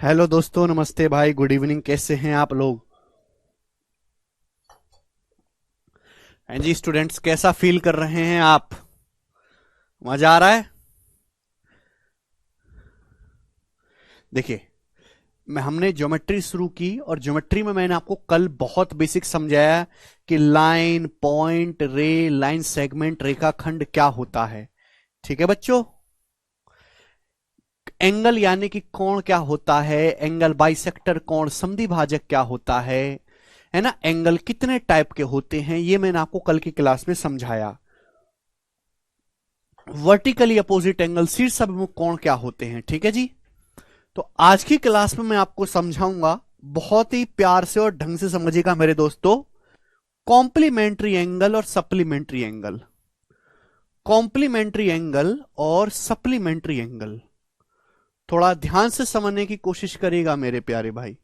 Hello दोस्तों, नमस्ते भाई, गुड इवनिंग। कैसे हैं आप लोग? हैं जी स्टूडेंट्स, कैसा फील कर रहे हैं आप? मजा आ रहा है? देखिए, मैं हमने ज्योमेट्री शुरू की और ज्योमेट्री में मैंने आपको कल बहुत बेसिक समझाया कि लाइन, पॉइंट, रे, लाइन सेगमेंट, रेखाखंड क्या होता है। ठीक है बच्चों? एंगल यानी कि कोण क्या होता है, एंगल बाइसेक्टर कोण, समद्वि भाजक क्या होता है ना। एंगल कितने टाइप के होते हैं ये मैंने आपको कल की क्लास में समझाया। वर्टिकली अपोजिट एंगल, शीर्ष अभिमुख कोण क्या होते हैं। ठीक है जी। तो आज की क्लास में मैं आपको समझाऊंगा, बहुत ही प्यार से और ढंग से समझिएगा मेरे दोस्तों, कॉम्प्लीमेंट्री एंगल और सप्लीमेंट्री एंगल। कॉम्प्लीमेंट्री एंगल और सप्लीमेंट्री एंगल थोड़ा ध्यान से समझने की कोशिश करिएगा मेरे प्यारे भाई।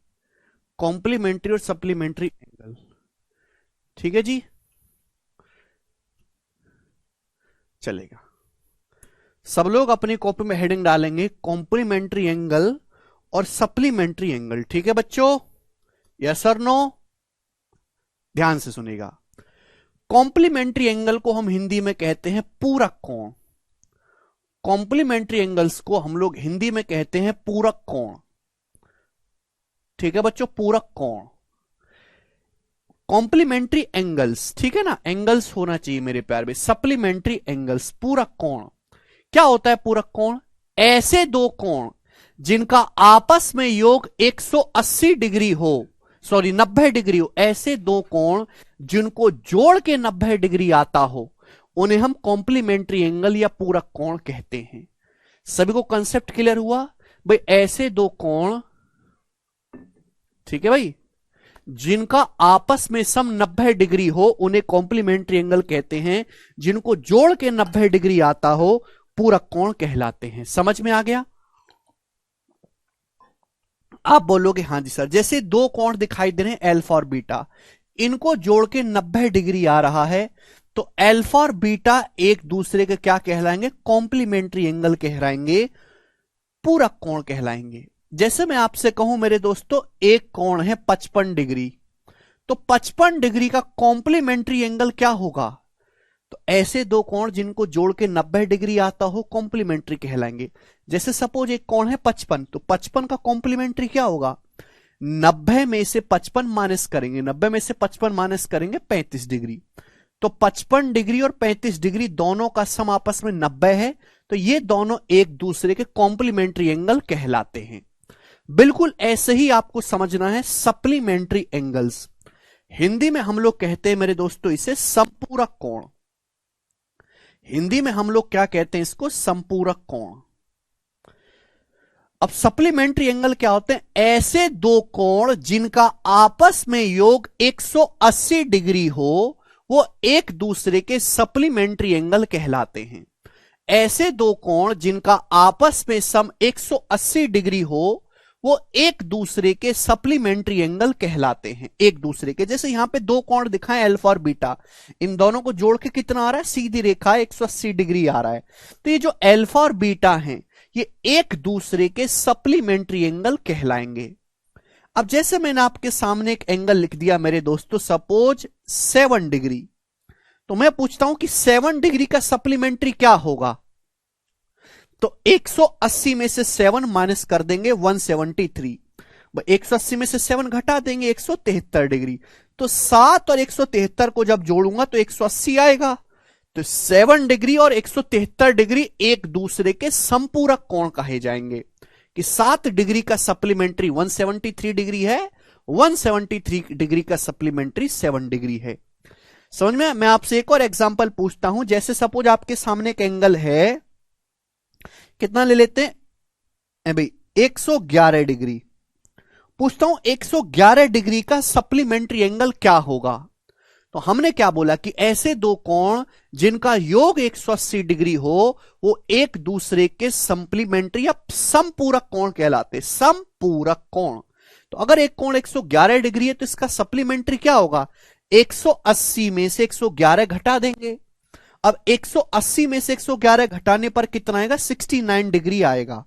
कॉम्प्लीमेंट्री और सप्लीमेंट्री एंगल, ठीक है जी, चलेगा। सब लोग अपनी कॉपी में हेडिंग डालेंगे कॉम्प्लीमेंट्री एंगल और सप्लीमेंट्री एंगल। ठीक है बच्चों? यस और नो? ध्यान से सुनिएगा। कॉम्प्लीमेंट्री एंगल को हम हिंदी में कहते हैं पूरक कोण। कॉम्प्लीमेंट्री एंगल्स को हम लोग हिंदी में कहते हैं पूरक कोण। ठीक है बच्चों? पूरक कोण। कॉम्प्लीमेंट्री एंगल्स, ठीक है ना, एंगल्स होना चाहिए मेरे प्यार में। सप्लीमेंट्री एंगल्स, पूरक कोण। क्या होता है पूरक कोण? ऐसे दो कोण जिनका आपस में योग 180 डिग्री हो, सॉरी 90 डिग्री हो, ऐसे दो कोण जिनको जोड़ के 90 डिग्री आता हो, उन्हें हम कॉम्प्लीमेंट्री एंगल या पूरक कोण कहते हैं। सभी को कंसेप्ट क्लियर हुआ भाई? ऐसे दो कोण, ठीक है भाई, जिनका आपस में सम 90 डिग्री हो उन्हें कॉम्प्लीमेंट्री एंगल कहते हैं। जिनको जोड़ के 90 डिग्री आता हो पूरक कोण कहलाते हैं। समझ में आ गया? आप बोलोगे हाँ जी सर, जैसे दो कोण दिखाई दे रहे हैं अल्फा और बीटा, इनको जोड़ के 90 डिग्री आ रहा है, तो अल्फा और बीटा एक दूसरे के क्या कहलाएंगे? कॉम्प्लीमेंट्री एंगल कहलाएंगे, पूरक कोण कहलाएंगे। जैसे मैं आपसे कहूं मेरे दोस्तों, एक कोण है 55 डिग्री, तो 55 डिग्री का कॉम्प्लीमेंट्री एंगल क्या होगा? तो ऐसे दो कोण जिनको जोड़ के 90 डिग्री आता हो कॉम्प्लीमेंट्री कहलाएंगे। जैसे सपोज एक कोण है 55, तो 55 का कॉम्प्लीमेंट्री क्या होगा? 90 में से 55 माइनस करेंगे, 90 में से 55 माइनस करेंगे 35 डिग्री, तो 55 डिग्री और 35 डिग्री दोनों का सम आपस में 90 है, तो ये दोनों एक दूसरे के कॉम्प्लीमेंट्री एंगल कहलाते हैं। बिल्कुल ऐसे ही आपको समझना है सप्लीमेंट्री एंगल्स। हिंदी में हम लोग कहते हैं मेरे दोस्तों इसे संपूरक कोण। हिंदी में हम लोग क्या कहते हैं इसको? संपूरक कोण। अब सप्लीमेंट्री एंगल क्या होते हैं? ऐसे दो कोण जिनका आपस में योग 180 डिग्री हो, वो एक दूसरे के सप्लीमेंट्री एंगल कहलाते हैं। ऐसे दो कोण जिनका आपस में सम 180 डिग्री हो, वो एक दूसरे के सप्लीमेंट्री एंगल कहलाते हैं। एक दूसरे के, जैसे यहां पे दो कोण दिखाएं अल्फा और बीटा, इन दोनों को जोड़ के कितना आ रहा है? सीधी रेखा 180 डिग्री आ रहा है। तो ये जो अल्फा और बीटा हैं, ये एक दूसरे के सप्लीमेंट्री एंगल कहलाएंगे। अब जैसे मैंने आपके सामने एक एंगल लिख दिया मेरे दोस्तों, सपोज 7 डिग्री, तो मैं पूछता हूं कि 7 डिग्री का सप्लीमेंट्री क्या होगा? तो 180 में से 7 माइनस कर देंगे 173, 180 में से 7 घटा देंगे 173 डिग्री, तो 7 और 173 को जब जोड़ूंगा तो 180 आएगा। तो 7 डिग्री और 173 डिग्री एक दूसरे के संपूरक कोण कहे जाएंगे, कि 7 डिग्री का सप्लीमेंट्री 173 डिग्री है, 173 डिग्री का सप्लीमेंट्री 7 डिग्री है। समझ में? मैं आपसे एक और एग्जांपल पूछता हूं, जैसे सपोज आपके सामने एक एंगल है, कितना ले लेते हैं भाई? 111 डिग्री। पूछता हूं 111 डिग्री का सप्लीमेंट्री एंगल क्या होगा? तो हमने क्या बोला कि ऐसे दो कोण जिनका योग 180 डिग्री हो, वो एक दूसरे के सप्लीमेंट्री या समपूरक कोण कहलाते। समपूरक कोण। तो अगर एक कोण 111 डिग्री है तो इसका सप्लीमेंट्री क्या होगा? 180 में से 111 घटा देंगे। अब 180 में से 111 घटाने पर कितना आएगा? 69 डिग्री आएगा।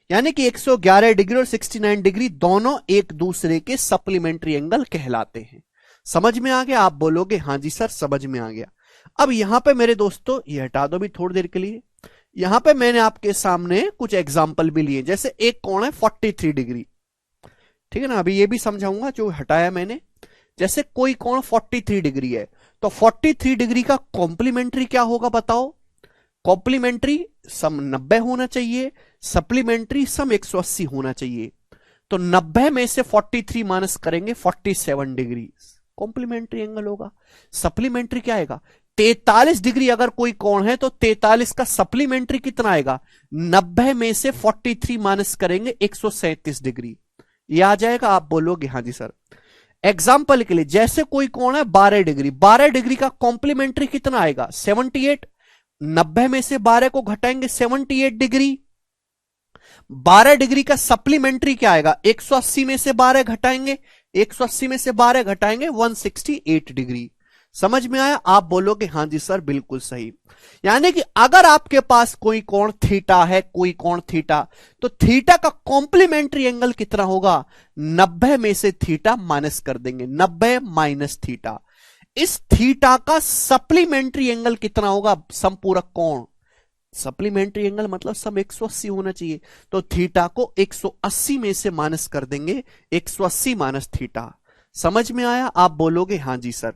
यानी कि 111 डिग्री और 69 डिग्री दोनों एक दूसरे के सप्लीमेंट्री एंगल कहलाते हैं। समझ में आ गया? आप बोलोगे हां जी सर समझ में आ गया। अब यहां पे मेरे दोस्तों ये हटा दो भी थोड़ी देर के लिए। यहां पे मैंने आपके सामने कुछ एग्जाम्पल भी लिए, जैसे एक कोण है 43 डिग्री, ठीक है ना, अभी ये भी समझाऊंगा जो हटाया मैंने। जैसे कोई कोण 43 डिग्री है, तो 43 डिग्री का कॉम्प्लीमेंट्री क्या होगा बताओ? कॉम्प्लीमेंट्री सम 90 होना चाहिए, सप्लीमेंट्री सम 180 होना चाहिए। तो 90 में से 43 माइनस करेंगे 47 डिग्री कॉम्प्लीमेंट्री एंगल होगा। सप्लीमेंट्री क्या आएगा? 43 डिग्री अगर कोई कोण है तो 43 का सप्लीमेंट्री कितना आएगा? 90 में से 43 माइनस करेंगे 137 डिग्री, ये आ जाएगा। आप बोलोगे हाँ जी सर। एग्जाम्पल के लिए जैसे कोई कोण है 12 डिग्री, 12 डिग्री का कॉम्प्लीमेंट्री कितना आएगा? 78। 90 में से 12 को घटाएंगे 78 डिग्री। 12 डिग्री का सप्लीमेंट्री क्या आएगा? 180 में से 12 घटाएंगे, 180 में से 12 घटाएंगे 168 डिग्री। समझ में आया? आप बोलोगे हां जी सर बिल्कुल सही। यानी कि अगर आपके पास कोई कोण थीटा है, कोई कोण थीटा, तो थीटा का कॉम्प्लीमेंट्री एंगल कितना होगा? 90 में से थीटा माइनस कर देंगे, 90 माइनस थीटा। इस थीटा का सप्लीमेंट्री एंगल कितना होगा? समपूरक कोण, सप्लीमेंट्री एंगल मतलब सम 180 होना चाहिए, तो थीटा को 180 में से माइनस कर देंगे, 180 माइनस थीटा। समझ में आया? आप बोलोगे हां जी सर।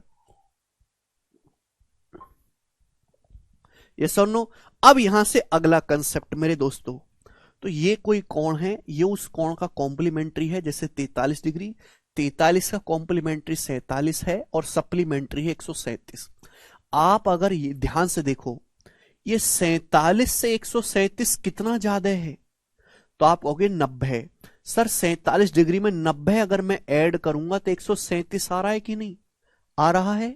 ये सुनो। अब यहां से अगला कंसेप्ट मेरे दोस्तों, तो ये कोई कोण है, ये उस कोण का कॉम्प्लीमेंट्री है, जैसे 43 डिग्री, 43 का कॉम्प्लीमेंट्री 47 है और सप्लीमेंट्री है 137। आप अगर ये ध्यान से देखो, ये 47 से 137 कितना ज्यादा है? तो आप कहोगे 90। सर 47 डिग्री में 90 अगर मैं ऐड करूंगा तो 137 आ रहा है कि नहीं? आ रहा है।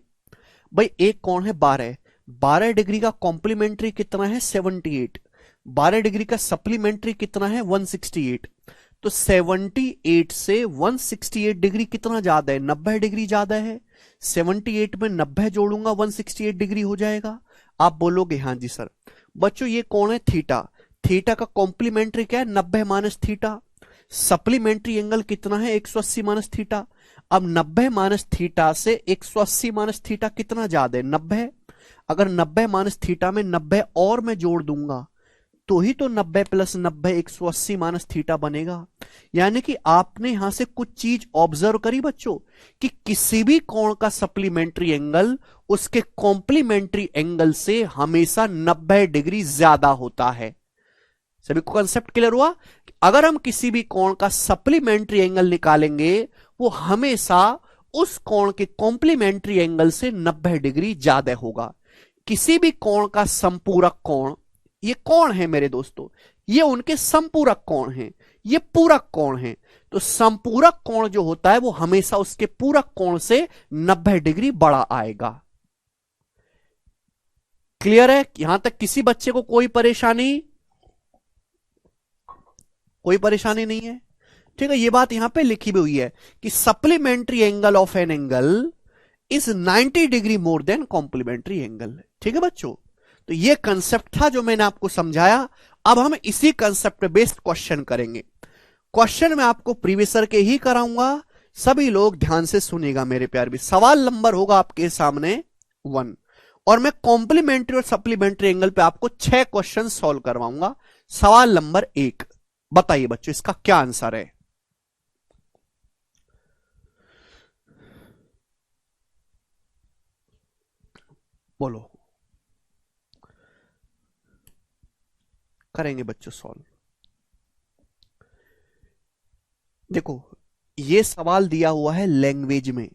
भाई एक कोण है 12, 12 डिग्री का कॉम्प्लीमेंट्री कितना है? 78। 12 डिग्री का सप्लीमेंट्री कितना है? 168। तो 78 से 168 डिग्री कितना ज्यादा है? 90 डिग्री ज्यादा है। 78 में 90 जोड़ूंगा 168 डिग्री हो जाएगा। आप बोलोगे हां जी सर। बच्चों ये कौन है? थीटा। थीटा का कॉम्प्लीमेंट्री क्या है? 90 माइनस थीटा। सप्लीमेंट्री एंगल कितना है? 180 माइनस थीटा। अब 90 माइनस थीटा से 180 माइनस थीटा कितना ज्यादा है? 90। अगर 90 माइनस थीटा में 90 और मैं जोड़ दूंगा तो ही तो 90 प्लस 90 180 माइनस थीटा बनेगा। यानी कि आपने यहां से कुछ चीज ऑब्जर्व करी बच्चों, कि किसी भी कोण का सप्लीमेंट्री एंगल उसके कॉम्प्लीमेंट्री एंगल से हमेशा 90 डिग्री ज्यादा होता है। सभी को कंसेप्ट क्लियर हुआ? अगर हम किसी भी कोण का सप्लीमेंट्री एंगल निकालेंगे वो हमेशा उस कोण के कॉम्प्लीमेंट्री एंगल से 90 डिग्री ज्यादा होगा। किसी भी कोण का संपूरक कोण, ये कोण है मेरे दोस्तों, ये उनके संपूरक कोण हैं, ये पूरक कोण हैं। तो संपूरक कोण जो होता है वो हमेशा उसके पूरक कोण से 90 डिग्री बड़ा आएगा। क्लियर है? यहां तक किसी बच्चे को कोई परेशानी नहीं है? ठीक है, ये बात यहां पे लिखी भी हुई है कि supplementary angle of an angle is 90 degree more than complementary angle. ठीक है बच्चों, तो ये कंसेप्ट था जो मैंने आपको समझाया। अब हम इसी कंसेप्ट पे बेस्ड क्वेश्चन करेंगे। क्वेश्चन मैं आपको प्रीवियसर के ही कराऊंगा, सभी लोग ध्यान से सुनिएगा मेरे प्यार भी। सवाल नंबर होगा आपके सामने 1 और मैं कॉम्प्लीमेंट्री और सप्लीमेंट्री एंगल पे आपको 6 क्वेश्चन सॉल्व करवाऊंगा। सवाल नंबर 1, बताइए बच्चों इसका क्या आंसर है? बोलो। करेंगे बच्चों सॉल्व। देखो ये सवाल दिया हुआ है लैंग्वेज में,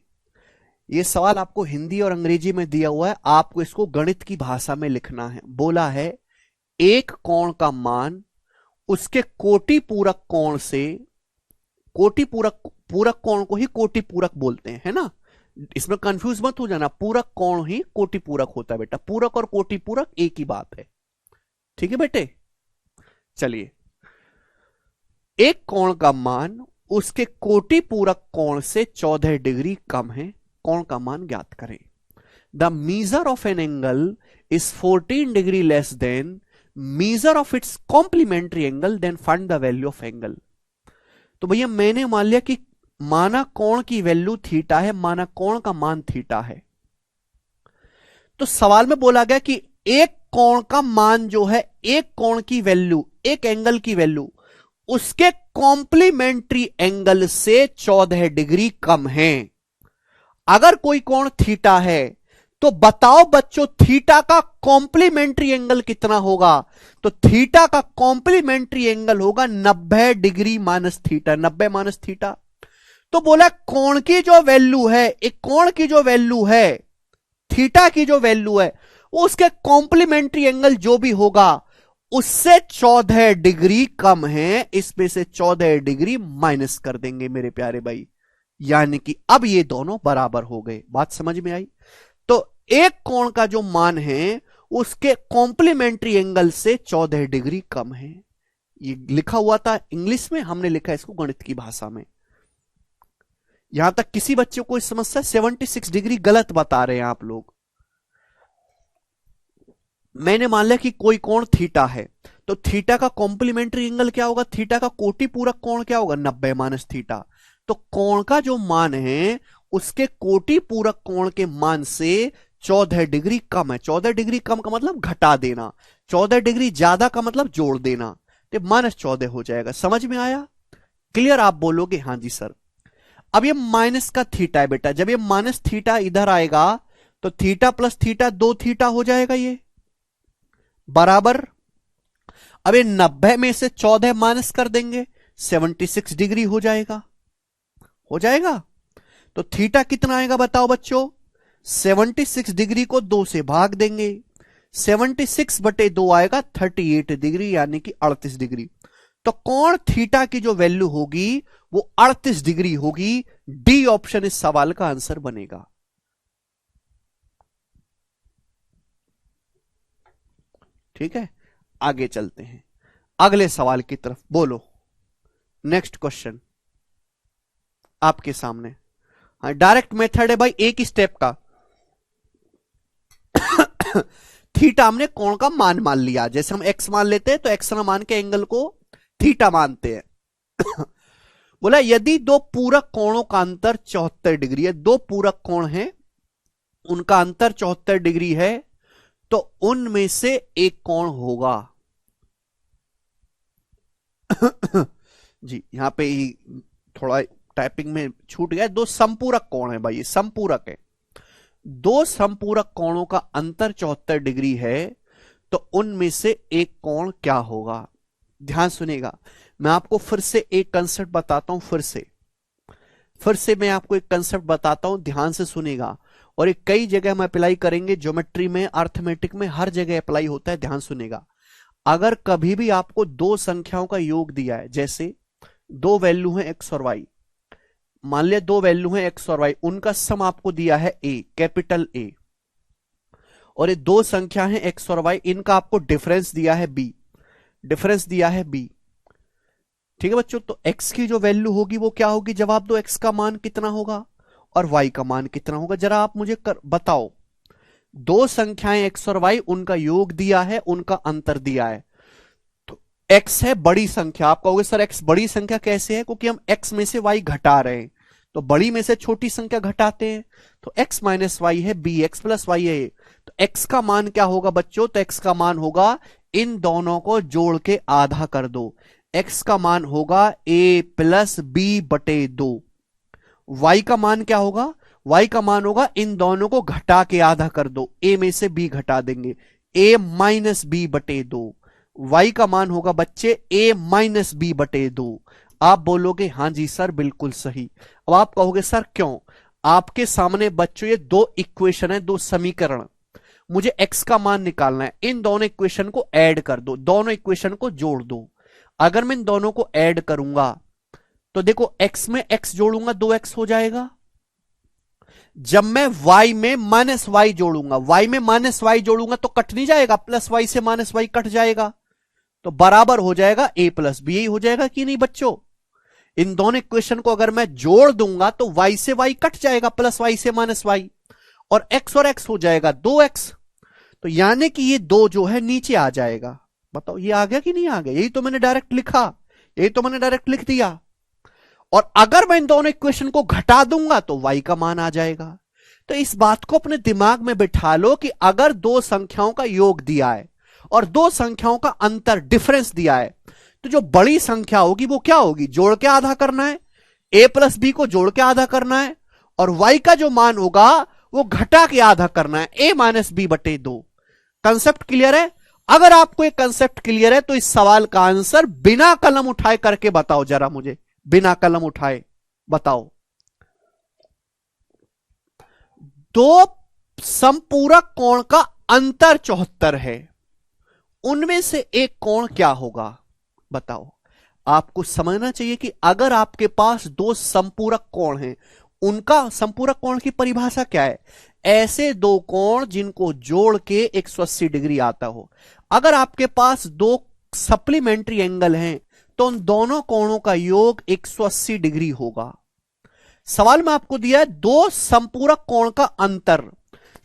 ये सवाल आपको हिंदी और अंग्रेजी में दिया हुआ है, आपको इसको गणित की भाषा में लिखना है। बोला है एक कोण का मान उसके कोटि पूरक कोण से, कोटि पूरक कोण को ही कोटि पूरक बोलते हैं, है ना, इसमें कंफ्यूज मत हो जाना, पूरक कोण ही कोटि पूरक होता है बेटा, पूरक और कोटि पूरक एक ही बात है। ठीक है बेटे, चलिए एक कोण का मान उसके कोटि पूरक कोण से 14 डिग्री कम है, कोण का मान ज्ञात करें। The measure of an angle is 14 degree less than measure of its complementary angle then find the value of angle। तो भैया मैंने मान लिया कि माना कोण की वैल्यू थीटा है, माना कोण का मान थीटा है, तो सवाल में बोला गया कि एक कोण का मान जो है, एक कोण की वैल्यू, एक एंगल की वैल्यू उसके कॉम्प्लीमेंट्री एंगल से 14 डिग्री कम है। अगर कोई कोण थीटा है तो बताओ बच्चों थीटा का कॉम्प्लीमेंट्री एंगल कितना होगा? तो थीटा का कॉम्प्लीमेंट्री एंगल होगा 90 degree minus theta, 90 minus theta. तो बोला कोण की जो वैल्यू है, एक कोण की जो वैल्यू है, थीटा की जो वैल्यू है, उसके कॉम्प्लीमेंट्री एंगल जो भी होगा उससे 14 डिग्री कम है। इसमें से 14 डिग्री माइनस कर देंगे मेरे प्यारे भाई, यानी कि अब ये दोनों बराबर हो गए। बात समझ में आई? तो एक कोण का जो मान है उसके कॉम्प्लीमेंट्री एंगल से 14 डिग्री कम है। ये लिखा हुआ था इंग्लिश में, हमने लिखा इसको गणित की भाषा में। यहां तक किसी बच्चे को इस समस्या 76 डिग्री गलत बता रहे हैं आप लोग। मैंने मान लिया कि कोई कोण थीटा है, तो थीटा का कॉम्प्लीमेंट्री एंगल क्या होगा? थीटा का कोटि पूरक कोण क्या होगा? 90 माइनस थीटा। तो कोण का जो मान है उसके कोटि पूरक कोण के मान से 14 डिग्री कम है। 14 डिग्री कम का मतलब घटा देना, 14 डिग्री ज्यादा का मतलब जोड़ देना, तो -14 हो जाएगा। समझ में आया? क्लियर? आप बोलोगे हां जी सर। अब ये माइनस का थीटा है बेटा, जब ये माइनस थीटा इधर आएगा तो थीटा प्लस थीटा 2 थीटा हो जाएगा, ये बराबर। अब ये 90 में से 14 माइनस कर देंगे, 76 डिग्री हो जाएगा, हो जाएगा। तो थीटा कितना आएगा बताओ बच्चों? 76 डिग्री को 2 से भाग देंगे, 76 बटे 2 आएगा 38 डिग्री, यानी कि 38 डिग्री। तो कोण थीटा की जो वैल्यू होगी वो 38 डिग्री होगी। डी ऑप्शन इस सवाल का आंसर बनेगा। ठीक है, आगे चलते हैं अगले सवाल की तरफ। बोलो, नेक्स्ट क्वेश्चन आपके सामने। हाँ, डायरेक्ट मेथड है भाई, एक ही स्टेप का। थीटा हमने कोण का मान लिया, जैसे हम एक्स मान लेते हैं तो एक्स ना मान के एंगल को थीटा मानते हैं। बोला यदि दो पूरक कोणों का अंतर 74 डिग्री है, दो पूरक कोण हैं उनका अंतर 74 डिग्री है, तो उनमें से एक कोण होगा। जी यहां पे ही थोड़ा टाइपिंग में छूट गया। दो संपूरक कोण है भाई, ये संपूरक है। दो संपूरक कोणों का अंतर 74 डिग्री है, तो उनमें से एक कोण क्या होगा? ध्यान सुनेगा, मैं आपको फिर से एक कंसेप्ट बताता हूं। फिर से मैं आपको एक कंसेप्ट बताता हूं, ध्यान से सुनेगा। और ये कई जगह हम अप्लाई करेंगे, ज्योमेट्री में, अर्थमेटिक में, हर जगह अप्लाई होता है। ध्यान सुनेगा, अगर कभी भी आपको दो संख्याओं का योग दिया है, जैसे दो वैल्यू है एक्स और वाई, मान लिया दो वैल्यू है एक्स और वाई, उनका सम आपको दिया है ए, कैपिटल ए, और ये दो संख्या है एक्स और वाई, इनका आपको डिफरेंस दिया है बी, डिफरेंस दिया है बी। ठीक है बच्चों, तो x की जो वैल्यू होगी वो क्या होगी? जवाब दो, x का मान कितना होगा और y का मान कितना होगा? जरा आप मुझे बताओ। दो संख्याएं x और y, उनका योग दिया है, उनका अंतर दिया है। तो x है बड़ी संख्या। आप कहोगे सर x बड़ी संख्या कैसे है? क्योंकि हम x में से y घटा रहे हैं, तो बड़ी में से छोटी संख्या घटाते हैं। तो x माइनस वाई है b, x प्लस वाई है। तो x का मान क्या होगा बच्चों? तो x का मान होगा, इन दोनों को जोड़ के आधा कर दो, x का मान होगा a प्लस बी बटे 2। y का मान क्या होगा? y का मान होगा, इन दोनों को घटा के आधा कर दो, a में से b घटा देंगे, a माइनस बी बटे 2। y का मान होगा बच्चे a माइनस बी बटे 2। आप बोलोगे हां जी सर बिल्कुल सही। अब आप कहोगे सर क्यों? आपके सामने बच्चों ये दो इक्वेशन है, दो समीकरण, मुझे x का मान निकालना है। इन दोनों इक्वेशन को ऐड कर दो, दोनों इक्वेशन को जोड़ दो। अगर मैं इन दोनों को ऐड करूंगा तो देखो x में x जोड़ूंगा 2x हो जाएगा। जब मैं y में माइनस वाई जोड़ूंगा, y में माइनस वाई जोड़ूंगा तो कट नहीं जाएगा, प्लस वाई से माइनस वाई कट जाएगा, तो बराबर हो जाएगा a प्लस बी। यही हो जाएगा कि नहीं बच्चों? इन दोनों इक्वेशन को अगर मैं जोड़ दूंगा तो y से y कट जाएगा, प्लस वाई से माइनस वाई, और x हो जाएगा 2x। तो यानी कि ये दो जो है नीचे आ जाएगा। बताओ ये आ गया कि नहीं आ गया? यही तो मैंने डायरेक्ट लिखा, यही तो मैंने डायरेक्ट लिख दिया। और अगर मैं इन दोनों इक्वेशन को घटा दूंगा तो y का मान आ जाएगा। तो इस बात को अपने दिमाग में बिठा लो कि अगर दो संख्याओं का योग दिया है और दो संख्याओं का अंतर डिफरेंस दिया है, तो जो बड़ी संख्या होगी वो क्या होगी? जोड़ के आधा करना है, a प्लस बी को जोड़ के आधा करना है, और y का जो मान होगा वो घटा के आधा करना है, a माइनस बी बटे 2। कंसेप्ट क्लियर है? अगर आपको एक कंसेप्ट क्लियर है तो इस सवाल का आंसर बिना कलम उठाए करके बताओ जरा मुझे, बिना कलम उठाए बताओ। दो समपूरक कोण का अंतर 74 है, उनमें से एक कोण क्या होगा बताओ। आपको समझना चाहिए कि अगर आपके पास दो समपूरक कोण हैं, उनका समपूरक कोण की परिभाषा क्या है? ऐसे दो कोण जिनको जोड़ के 180 डिग्री आता हो। अगर आपके पास दो सप्लीमेंट्री एंगल हैं तो उन दोनों कोणों का योग 180 डिग्री होगा। सवाल में आपको दिया है दो संपूरक कोण का अंतर,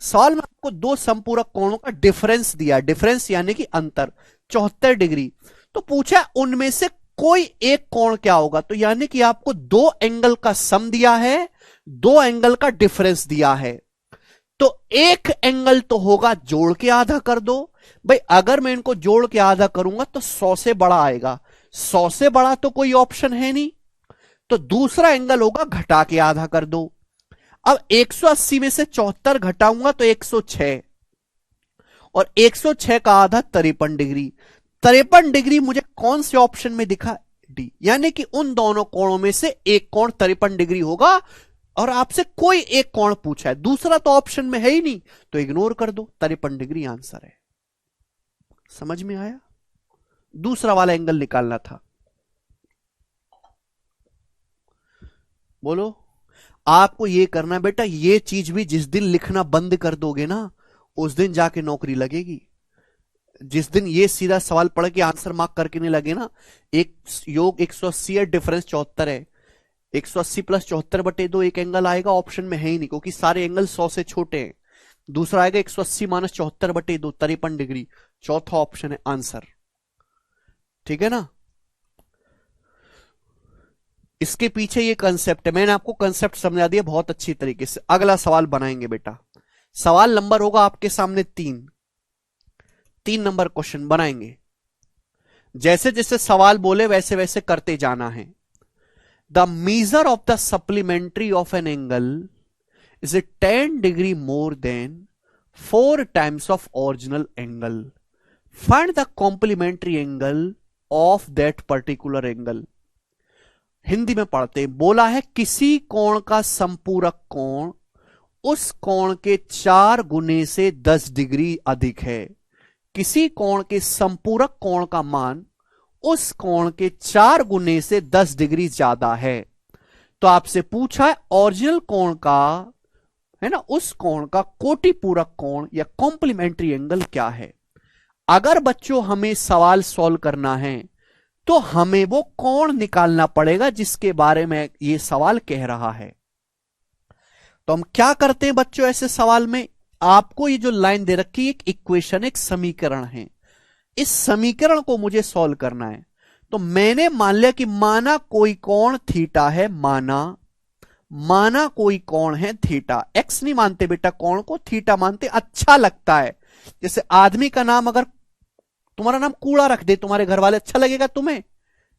सवाल में आपको दो संपूरक कोणों का डिफरेंस दिया, डिफरेंस यानी कि अंतर 74 डिग्री। तो पूछा उनमें से कोई एक कोण क्या होगा, तो यानी कि आपको दो एंगल का सम दिया है, दो एंगल का डिफरेंस दिया है, तो एक एंगल तो होगा जोड़ के आधा कर दो। भाई अगर मैं इनको जोड़ के आधा करूंगा तो 100 से बड़ा आएगा, 100 से बड़ा तो कोई ऑप्शन है नहीं, तो दूसरा एंगल होगा घटा के आधा कर दो। अब 180 में से 74 घटाऊंगा तो 106, और 106 का आधा 53 डिग्री। 53 डिग्री मुझे कौन से ऑप्शन में दिखा? डी, यानी कि उन दोनों कोणों में से एक कोण 53 डिग्री होगा, और आपसे कोई एक कोण पूछा है, दूसरा तो ऑप्शन में है ही नहीं, तो इग्नोर कर दो, 53 डिग्री आंसर है। समझ में आया? दूसरा वाला एंगल निकालना था। बोलो, आपको ये करना बेटा, ये चीज भी जिस दिन लिखना बंद कर दोगे ना उस दिन जाके नौकरी लगेगी। जिस दिन ये सीधा सवाल पढ़ के आंसर मार्क करके नहीं लगे ना, एक योग 180 है, डिफरेंस 74 है, 180 प्लस 74 बटे 2 एक एंगल आएगा, ऑप्शन में है ही नहीं क्योंकि सारे एंगल 100 से छोटे हैं। दूसरा आएगा 180 माइनस 74 बटे 2 53 डिग्री, चौथा ऑप्शन है आंसर। ठीक है ना? इसके पीछे ये कंसेप्ट है, मैंने आपको कंसेप्ट समझा दिया बहुत अच्छी तरीके से। अगला सवाल बनाएंगे बेटा, सवाल नंबर होगा आपके सामने 3 नंबर क्वेश्चन बनाएंगे। जैसे जैसे सवाल बोले वैसे वैसे करते जाना है। The measure of the supplementary of an angle is 10 degree more than 4 times of original angle, find the complementary angle of that particular angle. Hindi में पढ़ते, बोला है किसी कोण का संपूरक कोण उस कोण के 4 गुने से 10 डिग्री अधिक है। किसी कोण के संपूरक कोण का मान उस कोण के 4 गुने से 10 डिग्री ज्यादा है। तो आपसे पूछा है ओरिजिनल कोण का, है ना, उस कोण का कोटि पूरक कोण या कॉम्प्लीमेंट्री एंगल क्या है। अगर बच्चों हमें सवाल सॉल्व करना है तो हमें वो कोण निकालना पड़ेगा जिसके बारे में ये सवाल कह रहा है। तो हम क्या करते हैं बच्चों, ऐसे सवाल में आपको ये जो लाइन दे रखी है एक इक्वेशन, एक समीकरण है, इस समीकरण को मुझे सॉल्व करना है। तो मैंने मान लिया कि माना कोई कोण थीटा है, माना कोई कोण है थीटा। एक्स नहीं मानते बेटा, कोण को थीटा मानते, अच्छा लगता है। जैसे आदमी का नाम अगर तुम्हारा नाम कूड़ा रख दे तुम्हारे घर वाले, अच्छा लगेगा तुम्हें?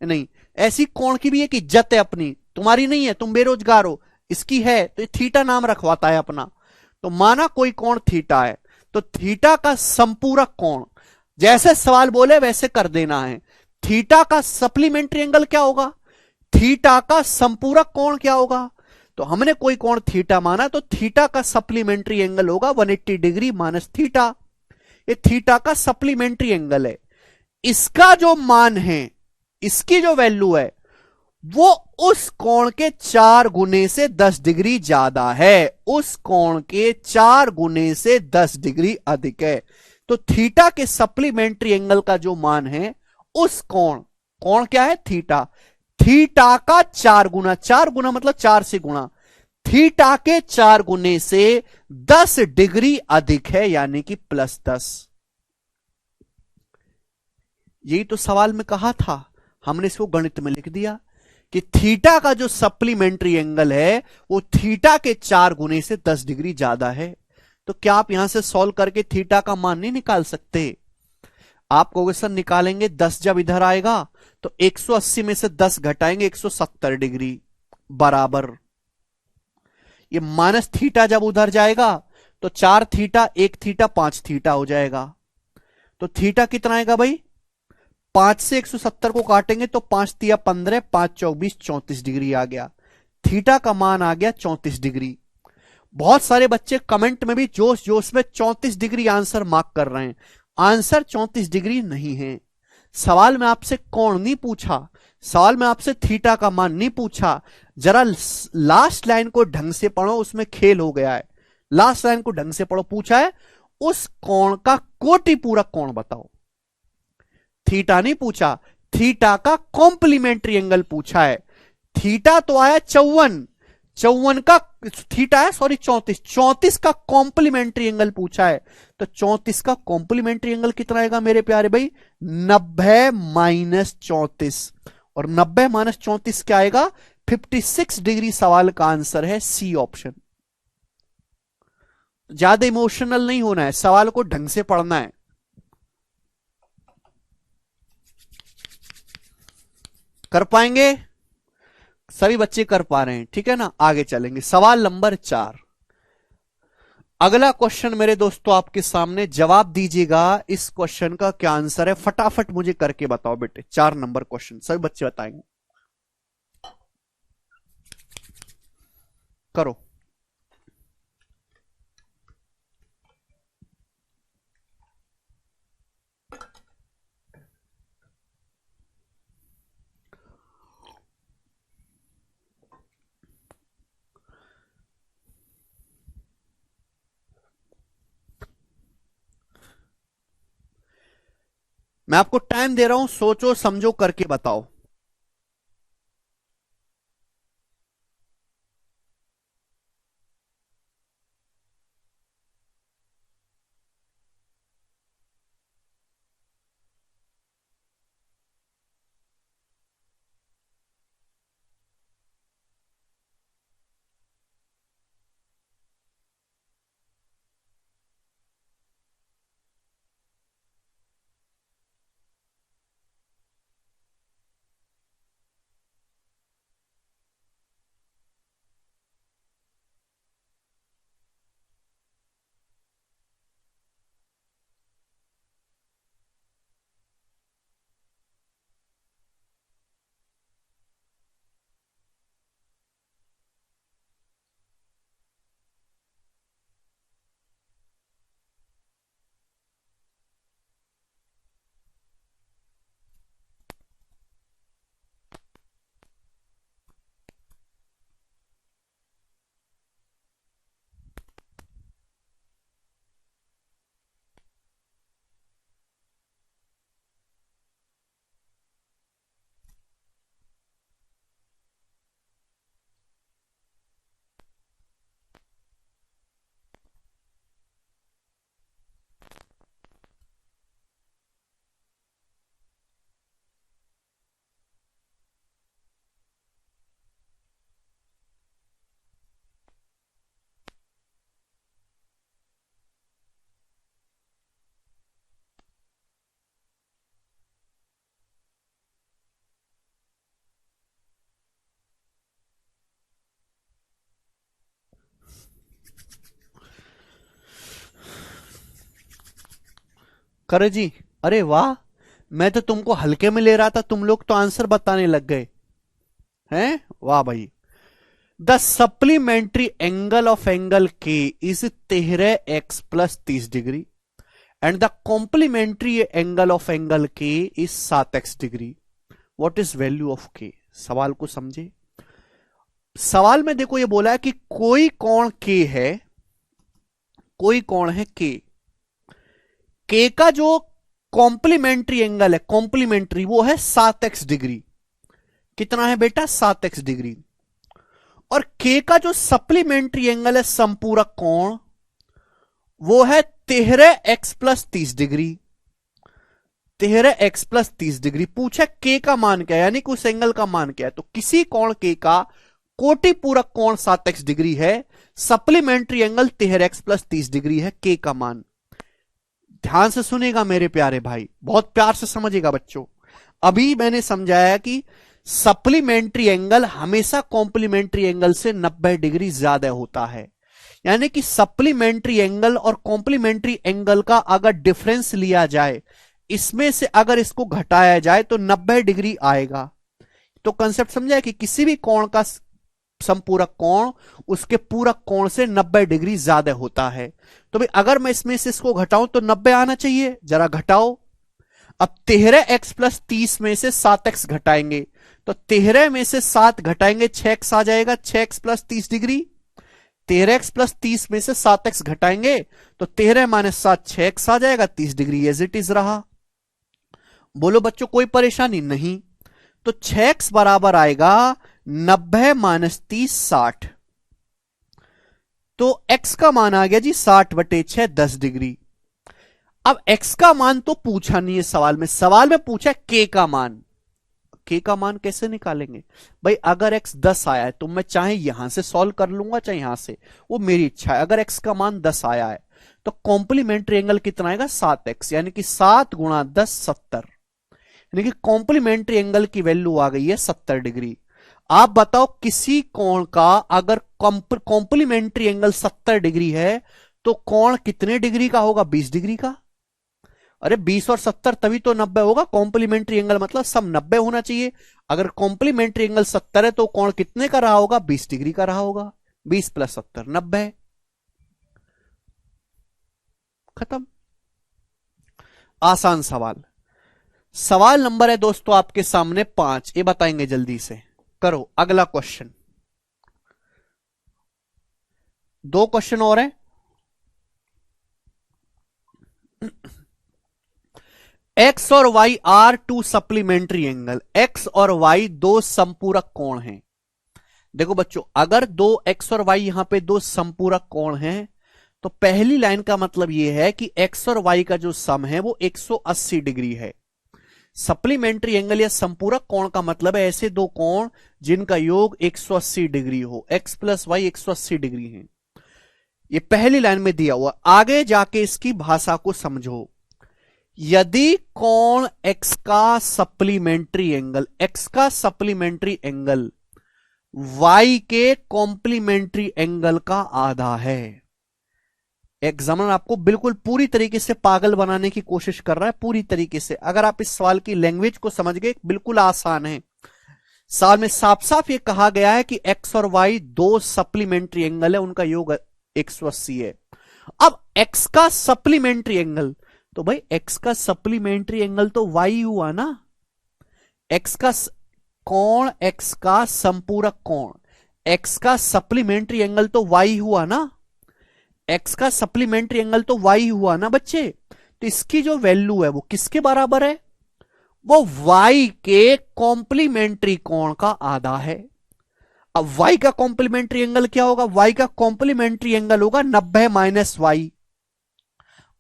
नहीं। ऐसी कोण की भी एक इज्जत है अपनी, तुम्हारी नहीं है, तुम बेरोजगार हो, इसकी है, तो ये थीटा नाम रखवाता है अपना। तो माना कोई कोण थीटा है, तो थीटा का संपूरक कोण, जैसे सवाल बोले वैसे कर देना है। थीटा का सप्लीमेंट्री एंगल क्या होगा, थीटा का संपूरक कोण क्या होगा। तो हमने कोई कोण थीटा माना, तो थीटा का सप्लीमेंट्री एंगल होगा 180 डिग्री माइनस थीटा। ये थीटा का सप्लीमेंट्री एंगल है। इसका जो मान है, इसकी जो वैल्यू है, वो उस कोण के 4 गुने से 10 डिग्री ज्यादा है, उस कोण के 4 गुने से 10 डिग्री अधिक है। तो थीटा के सप्लीमेंट्री एंगल का जो मान है, उस कोण क्या है थीटा, थीटा का 4 गुना, 4 गुना मतलब 4 से गुणा, थीटा के 4 गुने से 10 डिग्री अधिक है, यानी कि +10। यही तो सवाल में कहा था, हमने इसको गणित में लिख दिया कि थीटा का जो सप्लीमेंट्री एंगल है वो थीटा के 4 गुने से 10 डिग्री ज्यादा है। तो क्या आप यहां से सॉल्व करके थीटा का मान नहीं निकाल सकते? आप कहोगे सर निकालेंगे, 10 जब इधर आएगा तो 180 में से 10 घटाएंगे 170 डिग्री बराबर, ये माइनस थीटा जब उधर जाएगा तो 4 थीटा 1 थीटा 5 थीटा हो जाएगा। तो थीटा कितना आएगा भाई? 5 से 170 को काटेंगे तो 5 तिया 15, 5 चौक 20, 34 डिग्री आ गया। थीटा का मान आ गया 34 डिग्री। बहुत सारे बच्चे कमेंट में भी जोश जोश में 34 डिग्री आंसर मार्क कर रहे हैं। आंसर 34 डिग्री नहीं है। सवाल में आपसे कोण नहीं पूछा, सवाल में आपसे थीटा का मान नहीं पूछा। जरा लास्ट लाइन को ढंग से पढ़ो, उसमें खेल हो गया है। लास्ट लाइन को ढंग से पढ़ो, पूछा है उस कोण का कोटि पूरक कोण बताओ। थीटा नहीं पूछा, थीटा का कॉम्प्लीमेंट्री एंगल पूछा है। थीटा तो आया 54, 54 का थीटा है, सॉरी 34, 34 का कॉम्प्लीमेंट्री एंगल पूछा है। तो 34 का कॉम्प्लीमेंट्री एंगल कितना आएगा मेरे प्यारे भाई? 90 माइनस 34, और 90 माइनस 34 क्या आएगा? 56 डिग्री। सवाल का आंसर है सी ऑप्शन। ज्यादा इमोशनल नहीं होना है, सवाल को ढंग से पढ़ना है। कर पाएंगे? सभी बच्चे कर पा रहे हैं, ठीक है ना? आगे चलेंगे। सवाल नंबर 4, अगला क्वेश्चन मेरे दोस्तों आपके सामने, जवाब दीजिएगा इस क्वेश्चन का क्या आंसर है, फटाफट मुझे करके बताओ बेटे। 4 नंबर क्वेश्चन सभी बच्चे बताएंगे, करो। मैं आपको टाइम दे रहा हूं, सोचो समझो करके बताओ। करे जी, अरे वाह, मैं तो तुमको हल्के में ले रहा था, तुम लोग तो आंसर बताने लग गए हैं। वाह भाई। The supplementary angle of angle K is 13x plus 30 degree and the complementary angle of angle K is 7x degree. What is value of K? सवाल को समझे। सवाल में देखो ये बोला है कि कोई कोण के है, कोई कोण है के, के का जो कॉम्प्लीमेंट्री एंगल है, कॉम्प्लीमेंट्री वो है 7x डिग्री। कितना है बेटा? 7x degree. और के का जो सप्लीमेंट्री एंगल है, संपूरक कोण, वो है 13x plus 30 degree. 13x plus 30 degree. पूछा के का मान क्या है, यानी कि उस एंगल का मान क्या है। तो किसी कोण के का कोटि पूरक कोण 7x डिग्री है, supplementary angle 13x plus 30 degree है, के का मान। ध्यान से सुनेगा मेरे प्यारे भाई, बहुत प्यार से समझेगा बच्चों। अभी मैंने समझाया कि सप्लीमेंट्री एंगल हमेशा कॉम्प्लीमेंट्री एंगल से 90 डिग्री ज्यादा होता है। यानी कि सप्लीमेंट्री एंगल और कॉम्प्लीमेंट्री एंगल का अगर डिफरेंस लिया जाए, इसमें से अगर इसको घटाया जाए तो 90 डिग्री आएगा। तो कंसेप्ट समझा है कि किसी भी कोण का संपूरक कोण उसके पूरक कोण से 90 डिग्री ज्यादा होता है। तो भाई अगर मैं इसमें से इसको घटाऊं तो 90 आना चाहिए, जरा घटाओ। अब 13x प्लस 30 में से 7x घटाएंगे, तो 13 में से 7 घटाएंगे 6x आ जाएगा, 6x plus 30 degree. 13x plus 30 में से 7x घटाएंगे तो 13 माइनस 7 6x आ जाएगा, 30 डिग्री एज इट इज रहा। बोलो बच्चों कोई परेशानी नहीं। तो 6x बराबर आएगा 90 माइनस 30 60। तो x का मान आ गया जी 60/6 10 डिग्री। अब x का मान तो पूछा नहीं है सवाल में, सवाल में पूछा k का मान। k का मान कैसे निकालेंगे भाई, अगर x 10 आया है तो मैं चाहे यहां से सॉल्व कर लूंगा चाहे यहां से, वो मेरी इच्छा है। अगर x का मान 10 आया है तो कॉम्प्लीमेंट्री एंगल कितना आएगा 7x, यानी कि 7 गुणा 10 70, यानी कि कॉम्प्लीमेंट्री एंगल की वैल्यू आ गई है 70 डिग्री। आप बताओ किसी कोण का अगर कॉम्प्लीमेंट्री एंगल 70 डिग्री है तो कोण कितने डिग्री का होगा, 20 डिग्री का। अरे 20 और 70 तभी तो 90 होगा। कॉम्प्लीमेंट्री एंगल मतलब सब 90 होना चाहिए। अगर कॉम्प्लीमेंट्री एंगल 70 है तो कोण कितने का रहा होगा, 20 डिग्री का रहा होगा। 20 प्लस 70 90। खत्म। आसान सवाल। सवाल नंबर है दोस्तों आपके सामने 5, ये बताएंगे जल्दी से। करो अगला क्वेश्चन। 2 क्वेश्चन और हैं। x और y are 2 supplementary angle. x और y 2 संपूरक कोण हैं। देखो बच्चों अगर 2 x और y यहां पे 2 संपूरक कोण हैं तो पहली लाइन का मतलब यह है कि x और y का जो सम है वो 180 डिग्री है। सप्लीमेंट्री एंगल या संपूरक कोण का मतलब है ऐसे दो कोण जिनका योग 180 डिग्री हो। x प्लस वाई 180 डिग्री है। ये पहली लाइन में दिया हुआ। आगे जाके इसकी भाषा को समझो। यदि कोण x का सप्लीमेंट्री एंगल, x का सप्लीमेंट्री एंगल y के कॉम्प्लीमेंट्री एंगल का आधा है। एग्जामिनर आपको बिल्कुल पूरी तरीके से पागल बनाने की कोशिश कर रहा है, पूरी तरीके से। अगर आप इस सवाल की लैंग्वेज को समझ गए बिल्कुल आसान है। सवाल में साफ साफ ये कहा गया है कि x और y 2 सप्लीमेंट्री एंगल है, उनका योग 180 है। अब x का सप्लीमेंट्री एंगल, तो भाई x का सप्लीमेंट्री एंगल तो y हुआ ना। x का कोण, x का संपूरक कोण, x का सप्लीमेंट्री एंगल तो y हुआ ना। x का सप्लीमेंट्री एंगल तो y हुआ ना बच्चे। तो इसकी जो वैल्यू है वो किसके बराबर है, वो y के कॉम्प्लीमेंट्री कोण का आधा है। अब y का कॉम्प्लीमेंट्री एंगल क्या होगा, y का कॉम्प्लीमेंट्री एंगल होगा 90 माइनस वाई।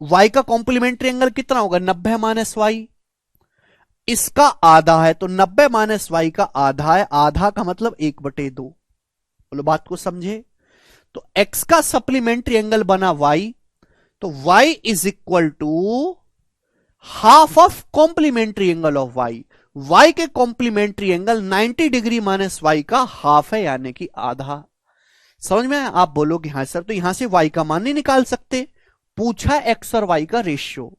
y का कॉम्प्लीमेंट्री एंगल कितना होगा, 90 माइनस वाई। इसका आधा है तो 90 माइनस वाई का आधा है। आधा का मतलब 1/2। बोलो बात को समझे। तो x का सप्लीमेंट्री एंगल बना y, तो y is equal to half of complementary angle of y। y के complementary angle 90 degree minus y का हाफ है, यानी कि आधा। समझ में आया। आप बोलोगे हाँ सर तो यहां से y का मान नहीं निकाल सकते। पूछा x और y का रेशियो,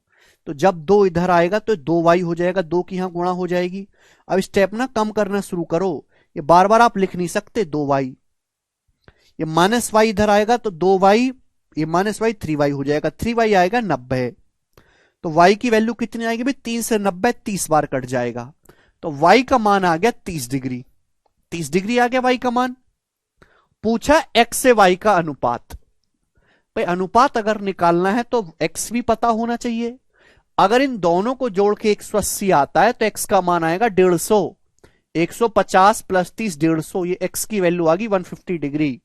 तो जब 2 इधर आएगा तो 2y हो जाएगा, 2 की यहां गुणा हो जाएगी। अब स्टेप ना कम करना शुरू करो, ये बार बार आप लिख नहीं सकते। 2y, ये माइनस वाई इधर आएगा तो 2y, ये माइनस वाई 3y हो जाएगा। 3y आएगा 90। तो y की वैल्यू कितनी आएगी भाई, 3 से 90 30 बार कट जाएगा। तो y का मान आ गया 30 डिग्री। 30 डिग्री आ गया y का मान। पूछा x से y का अनुपात। भाई अनुपात अगर निकालना है तो x भी पता होना चाहिए। अगर इन दोनों को जोड़ के 180 आता है तो x का मान आएगा 150। 150 प्लस 30 150, ये x की वैल्यू आ गई 150 डिग्री।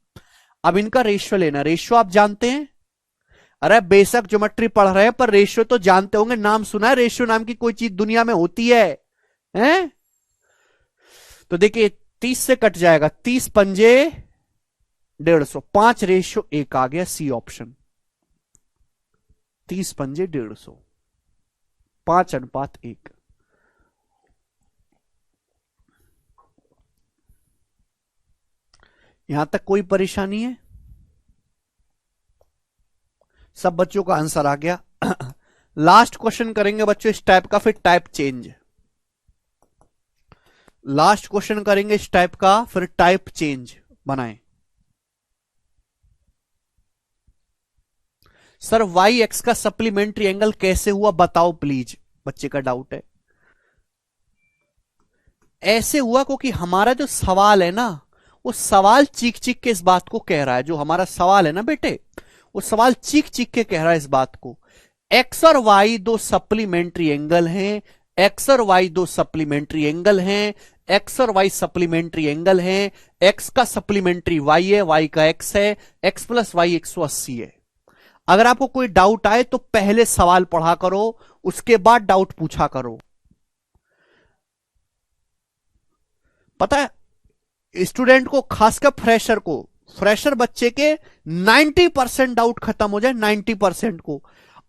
अब इनका रेशियो लेना। रेशियो आप जानते हैं, अरे बेशक ज्योमेट्री पढ़ रहे हैं पर रेशियो तो जानते होंगे, नाम सुना है रेशियो नाम की कोई चीज दुनिया में होती है, हैं? तो देखिए 30 से कट जाएगा, 30 पंजे 150, 5:1 आ गया सी ऑप्शन। 30 पंजे 150, 5:1। यहां तक कोई परेशानी है? सब बच्चों का आंसर आ गया। लास्ट क्वेश्चन करेंगे बच्चों इस टाइप का, फिर टाइप चेंज। लास्ट क्वेश्चन करेंगे इस टाइप का, फिर टाइप चेंज बनाएं। सर वाई एक्स का सप्लीमेंट्री एंगल कैसे हुआ बताओ प्लीज, बच्चे का डाउट है। ऐसे हुआ क्योंकि हमारा जो सवाल है ना, वो सवाल चीख चीख के इस बात को कह रहा है, जो हमारा सवाल है ना बेटे, वो सवाल चीख चीख के कह रहा है इस बात को। एक्स और वाई दो सप्लीमेंट्री एंगल हैं, एक्स और वाई दो सप्लीमेंट्री एंगल हैं, एक्स और वाई सप्लीमेंट्री एंगल हैं, एक्स का सप्लीमेंट्री वाई है, वाई का एक्स है, एक्स प्लस वाई 180 है। अगर आपको कोई डाउट आए तो पहले सवाल पढ़ा करो, उसके बाद डाउट पूछा करो। पता है स्टूडेंट को, खासकर फ्रेशर को, फ्रेशर बच्चे के 90% डाउट खत्म हो जाए, 90% को,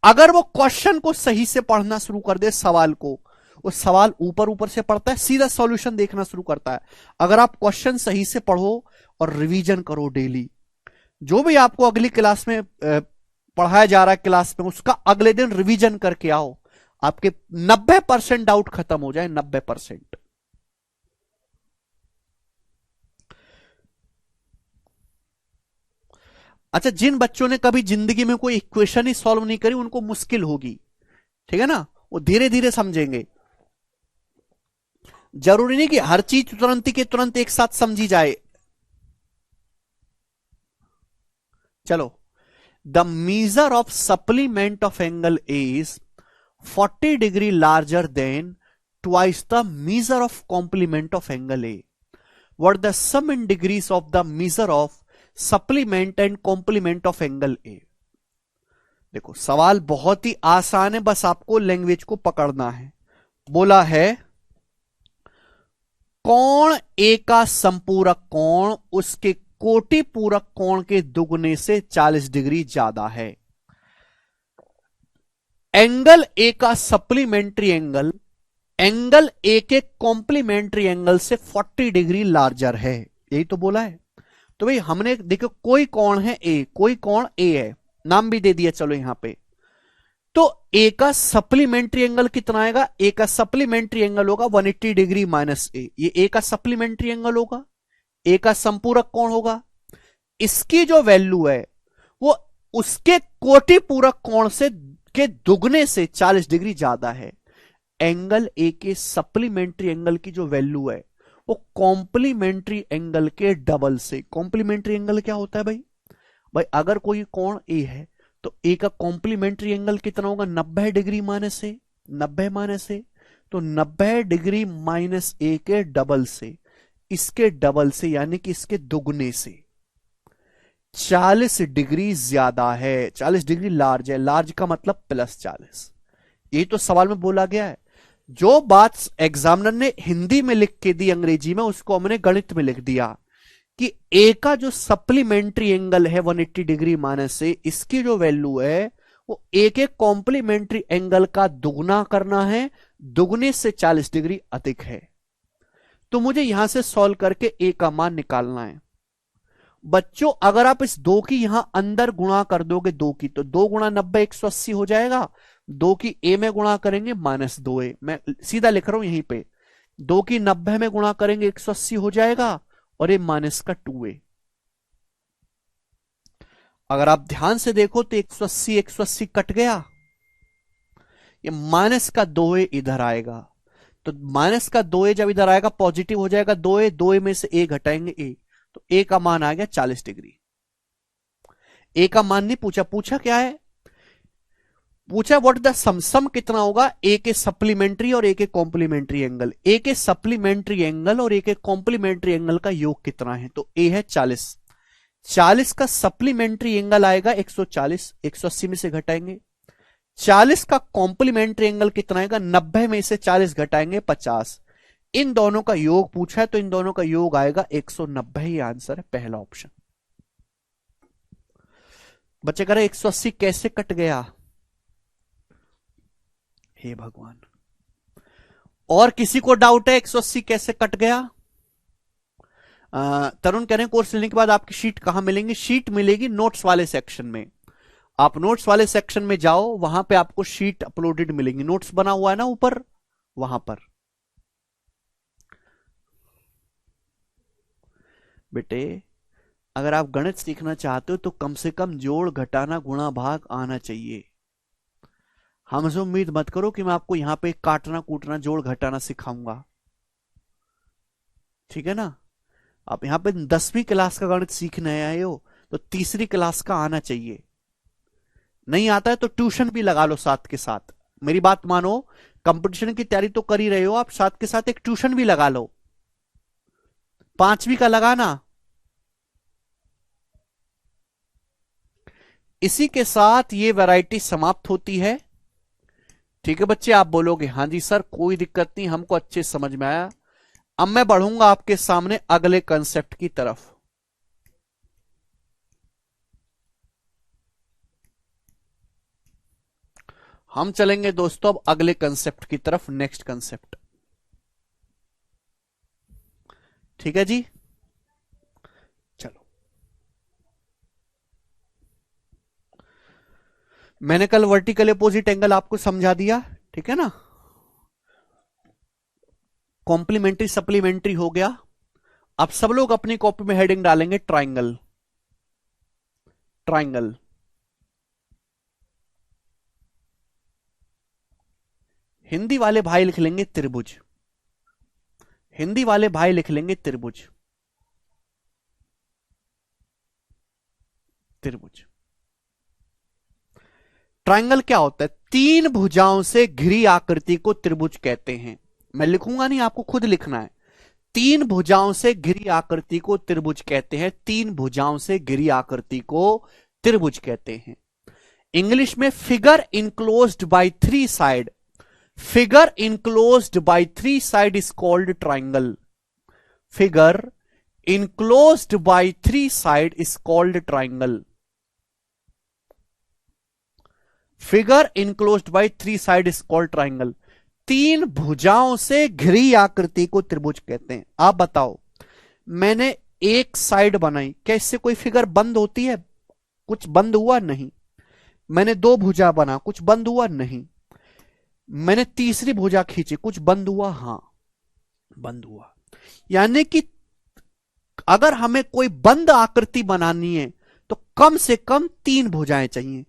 अगर वो क्वेश्चन को सही से पढ़ना शुरू कर दे, सवाल को, वो सवाल ऊपर ऊपर से पढ़ता है, सीधा सॉल्यूशन देखना शुरू करता है। अगर आप क्वेश्चन सही से पढ़ो और रिवीजन करो डेली, जो भी आपको अगली क्लास में पढ़ाया जा रहा है क्लास में, उसका अगले दिन रिवीजन करके आओ, आपके 90% डाउट खत्म हो जाए, 90%। अच्छा, जिन बच्चों ने कभी जिंदगी में कोई इक्वेशन ही सॉल्व नहीं करी उनको मुश्किल होगी, ठीक है ना, वो धीरे धीरे समझेंगे। जरूरी नहीं कि हर चीज तुरंत के तुरंत एक साथ समझी जाए। चलो, the measure of supplement of angle is 40 degree larger than twice the measure of complement of angle A. What the sum in degrees of the measure of supplement and complement of angle A. देखो सवाल बहुत ही आसान है, बस आपको language को पकड़ना है। बोला है कोण ए का संपूरक कोण उसके कोटि पूरक कोण के दुगने से 40 डिग्री ज्यादा है। एंगल ए का सप्लीमेंट्री एंगल एंगल ए के कॉम्प्लीमेंट्री एंगल से 40 डिग्री लार्जर है, यही तो बोला है। तो भाई हमने देखो कोई कोण है ए, कोई कोण ए है, नाम भी दे दिया, चलो यहां पे। तो ए का सप्लीमेंट्री एंगल कितना आएगा? ए का सप्लीमेंट्री एंगल होगा 180 डिग्री माइनस ए, ये ए का सप्लीमेंट्री एंगल होगा, ए का संपूरक कोण होगा। इसकी जो वैल्यू है वो उसके कोटि पूरक कोण से के दुगने से 40 डिग्री ज्यादा है। एंगल ए के सप्लीमेंट्री एंगल की जो वैल्यू है वो कॉम्प्लीमेंट्री एंगल के डबल से। कॉम्प्लीमेंट्री एंगल क्या होता है भाई? भाई अगर कोई कोण ए है तो ए का कॉम्प्लीमेंट्री एंगल कितना होगा? 90 डिग्री माइनस ए, 90 माइनस ए, तो 90 डिग्री माइनस ए के डबल से, इसके डबल से यानी कि इसके दुगने से 40 डिग्री ज्यादा है, 40 डिग्री लार्ज है। लार्ज का मतलब प्लस 40। ये तो सवाल में बोला गया है। जो बात एग्जामिनर ने हिंदी में लिख के दी अंग्रेजी में, उसको हमने गणित में लिख दिया कि ए का जो सप्लीमेंट्री एंगल है 180 डिग्री माइनस से, इसकी जो वैल्यू है वो ए के कॉम्प्लीमेंट्री एंगल का दुगना करना है, दुगने से 40 डिग्री अधिक है। तो मुझे यहां से सॉल्व करके ए का मान निकालना है। बच्चों अगर आप इस 2 की यहां अंदर गुणा कर दोगे 2 की, तो 2 गुणा 90 180 हो जाएगा। 2 की ए में गुणा करेंगे -2a, मैं सीधा लिख रहा हूं यहीं पे। 2 की 90 में गुणा करेंगे 180 हो जाएगा, और ये माइनस का 2a। अगर आप ध्यान से देखो तो 180 180 कट गया, ये माइनस का 2a इधर आएगा, तो माइनस का 2a जब इधर आएगा पॉजिटिव हो जाएगा 2a, 2a में से a घटाएंगे a, तो a का मान आ गया 40 डिग्री। a का मान नहीं पूछा, पूछा क्या है? पूछा व्हाट द सम कितना होगा ए के सप्लीमेंट्री और ए के कॉम्प्लीमेंट्री एंगल। ए के सप्लीमेंट्री एंगल और ए के कॉम्प्लीमेंट्री एंगल का योग कितना है? तो ए है 40, 40 का सप्लीमेंट्री एंगल आएगा 140, 180 में से घटाएंगे। 40 का कॉम्प्लीमेंट्री एंगल कितना आएगा, 90 में से 40 घटाएंगे 50। इन दोनों का योग पूछा है तो इन दोनों का योग आएगा 190 ही आंसर है, पहला ऑप्शन। बच्चे कह रहे 180 कैसे कट गया, हे भगवान। और किसी को डाउट है 180 कैसे कट गया? तरुण कह रहे हैं कोर्स लेने के बाद आपकी शीट कहां मिलेंगी? शीट मिलेगी नोट्स वाले सेक्शन में। आप नोट्स वाले सेक्शन में जाओ, वहां पे आपको शीट अपलोडेड मिलेंगी। नोट्स बना हुआ है ना ऊपर, वहां पर। बेटे अगर आप गणित सीखना चाहते हो तो कम से कम जोड़ घटाना गुणा भाग आना चाहिए। हमसे उम्मीद मत करो कि मैं आपको यहां पे काटना कूटना जोड़ घटाना सिखाऊंगा, ठीक है ना। आप यहां पे 10वीं क्लास का गणित सीखने आए हो तो तीसरी क्लास का आना चाहिए। नहीं आता है तो ट्यूशन भी लगा लो साथ के साथ। मेरी बात मानो, कंपटीशन की तैयारी तो कर ही रहे हो आप, साथ के साथ एक ट्यूशन भी लगा लो, 5वीं का लगाना। इसी के साथ ये वैरायटी समाप्त होती है, ठीक है बच्चे। आप बोलोगे हां जी सर कोई दिक्कत नहीं, हमको अच्छे समझ में आया। अब मैं बढ़ूंगा आपके सामने अगले कंसेप्ट की तरफ। हम चलेंगे दोस्तों अब अगले कंसेप्ट की तरफ, नेक्स्ट कंसेप्ट, ठीक है जी। चलो, मैंने कल वर्टिकल अपोजिट एंगल आपको समझा दिया, ठीक है ना। कॉम्प्लीमेंट्री सप्लीमेंट्री हो गया। अब सब लोग अपनी कॉपी में हेडिंग डालेंगे ट्राइंगल। ट्राइंगल, हिंदी वाले भाई लिख लेंगे त्रिभुज। हिंदी वाले भाई लिख लेंगे त्रिभुज। त्रिभुज, ट्राइंगल क्या होता है? 3 भुजाओं से घिरी आकृति को त्रिभुज कहते हैं। मैं लिखूंगा नहीं, आपको खुद लिखना है। 3 भुजाओं से घिरी आकृति को त्रिभुज कहते हैं। 3 भुजाओं से घिरी आकृति को त्रिभुज कहते हैं। इंग्लिश में figure enclosed bye 3 side, figure enclosed bye 3 side is called triangle. Figure enclosed bye 3 side is called triangle. Figure enclosed bye 3 side is called triangle. 3 भुजाओं से घिरी आकृति को त्रिभुज कहते हैं। आप बताओ, मैंने एक साइड बनाई, क्या इससे कोई फिगर बंद होती है? कुछ बंद हुआ? नहीं। मैंने 2 भुजा बना, कुछ बंद हुआ? नहीं। मैंने तीसरी भुजा खींची, कुछ बंद हुआ? हां, बंद हुआ। यानी कि अगर हमें कोई बंद आकृति बनानी है तो कम से कम 3 भुजाएं चाहिए।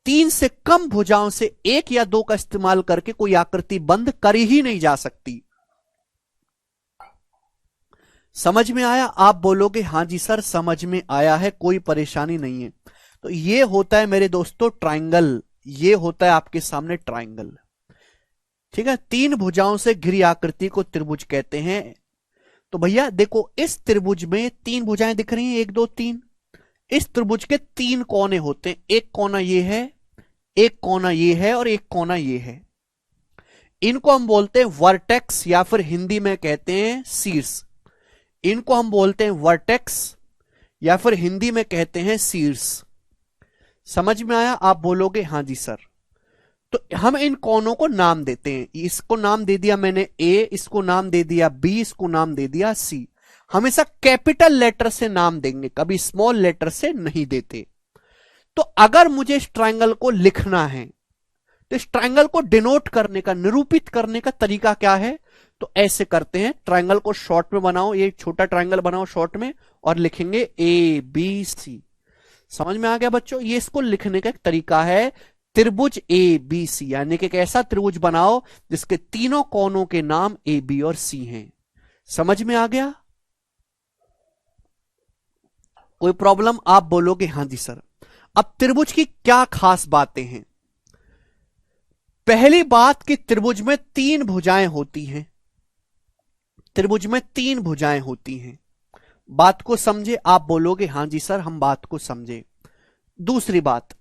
3 से कम भुजाओं से 1 या 2 का इस्तेमाल करके कोई आकृति बंद करी ही नहीं जा सकती। समझ में आया? आप बोलोगे हां जी सर समझ में आया है, कोई परेशानी नहीं है। तो ये होता है मेरे दोस्तों ट्राइंगल। ये होता है आपके सामने ट्राइंगल, ठीक है। 3 भुजाओं से घिरी आकृति को त्रिभुज कहते हैं। तो भैया देखो, इस त्रिभुज में 3 भुजाएं दिख रही हैं, 1 2 3। इस त्रिभुज के 3 कोने होते हैं। एक कोना ये है, एक कोना ये है और एक कोना ये है। इनको हम बोलते हैं वर्टेक्स या फिर हिंदी में कहते हैं शीर्ष। इनको हम बोलते हैं वर्टेक्स या फिर हिंदी में कहते हैं शीर्ष। समझ में आया? आप बोलोगे हां जी सर। तो हम इन कोनों को नाम देते हैं। इसको नाम दे दिया मैंने ए, इसको नाम दे दिया बी, इसको नाम दे दिया सी। हमेशा कैपिटल लेटर से नाम देंगे, कभी स्मॉल लेटर से नहीं देते। तो अगर मुझे इस ट्रायंगल को लिखना है तो इस ट्रायंगल को डिनोट करने का, निरूपित करने का तरीका क्या है? तो ऐसे करते हैं। ट्रायंगल को शॉर्ट में बनाओ, ये छोटा ट्रायंगल बनाओ शॉर्ट में और लिखेंगे ए बी सी। समझ में आ गया बच्चों? ये इसको लिखने का एक तरीका है, त्रिभुज ए बी सी। यानी कि एक ऐसा त्रिभुज बनाओ जिसके तीनों कोनों के नाम ए बी और सी हैं। समझ में आ गया? कोई प्रॉब्लम? आप बोलोगे हां जी सर। अब त्रिभुज की क्या खास बातें हैं? पहली बात कि त्रिभुज में 3 भुजाएं होती हैं। त्रिभुज में 3 भुजाएं होती हैं। बात को समझे? आप बोलोगे हां जी सर हम बात को समझे। दूसरी बात,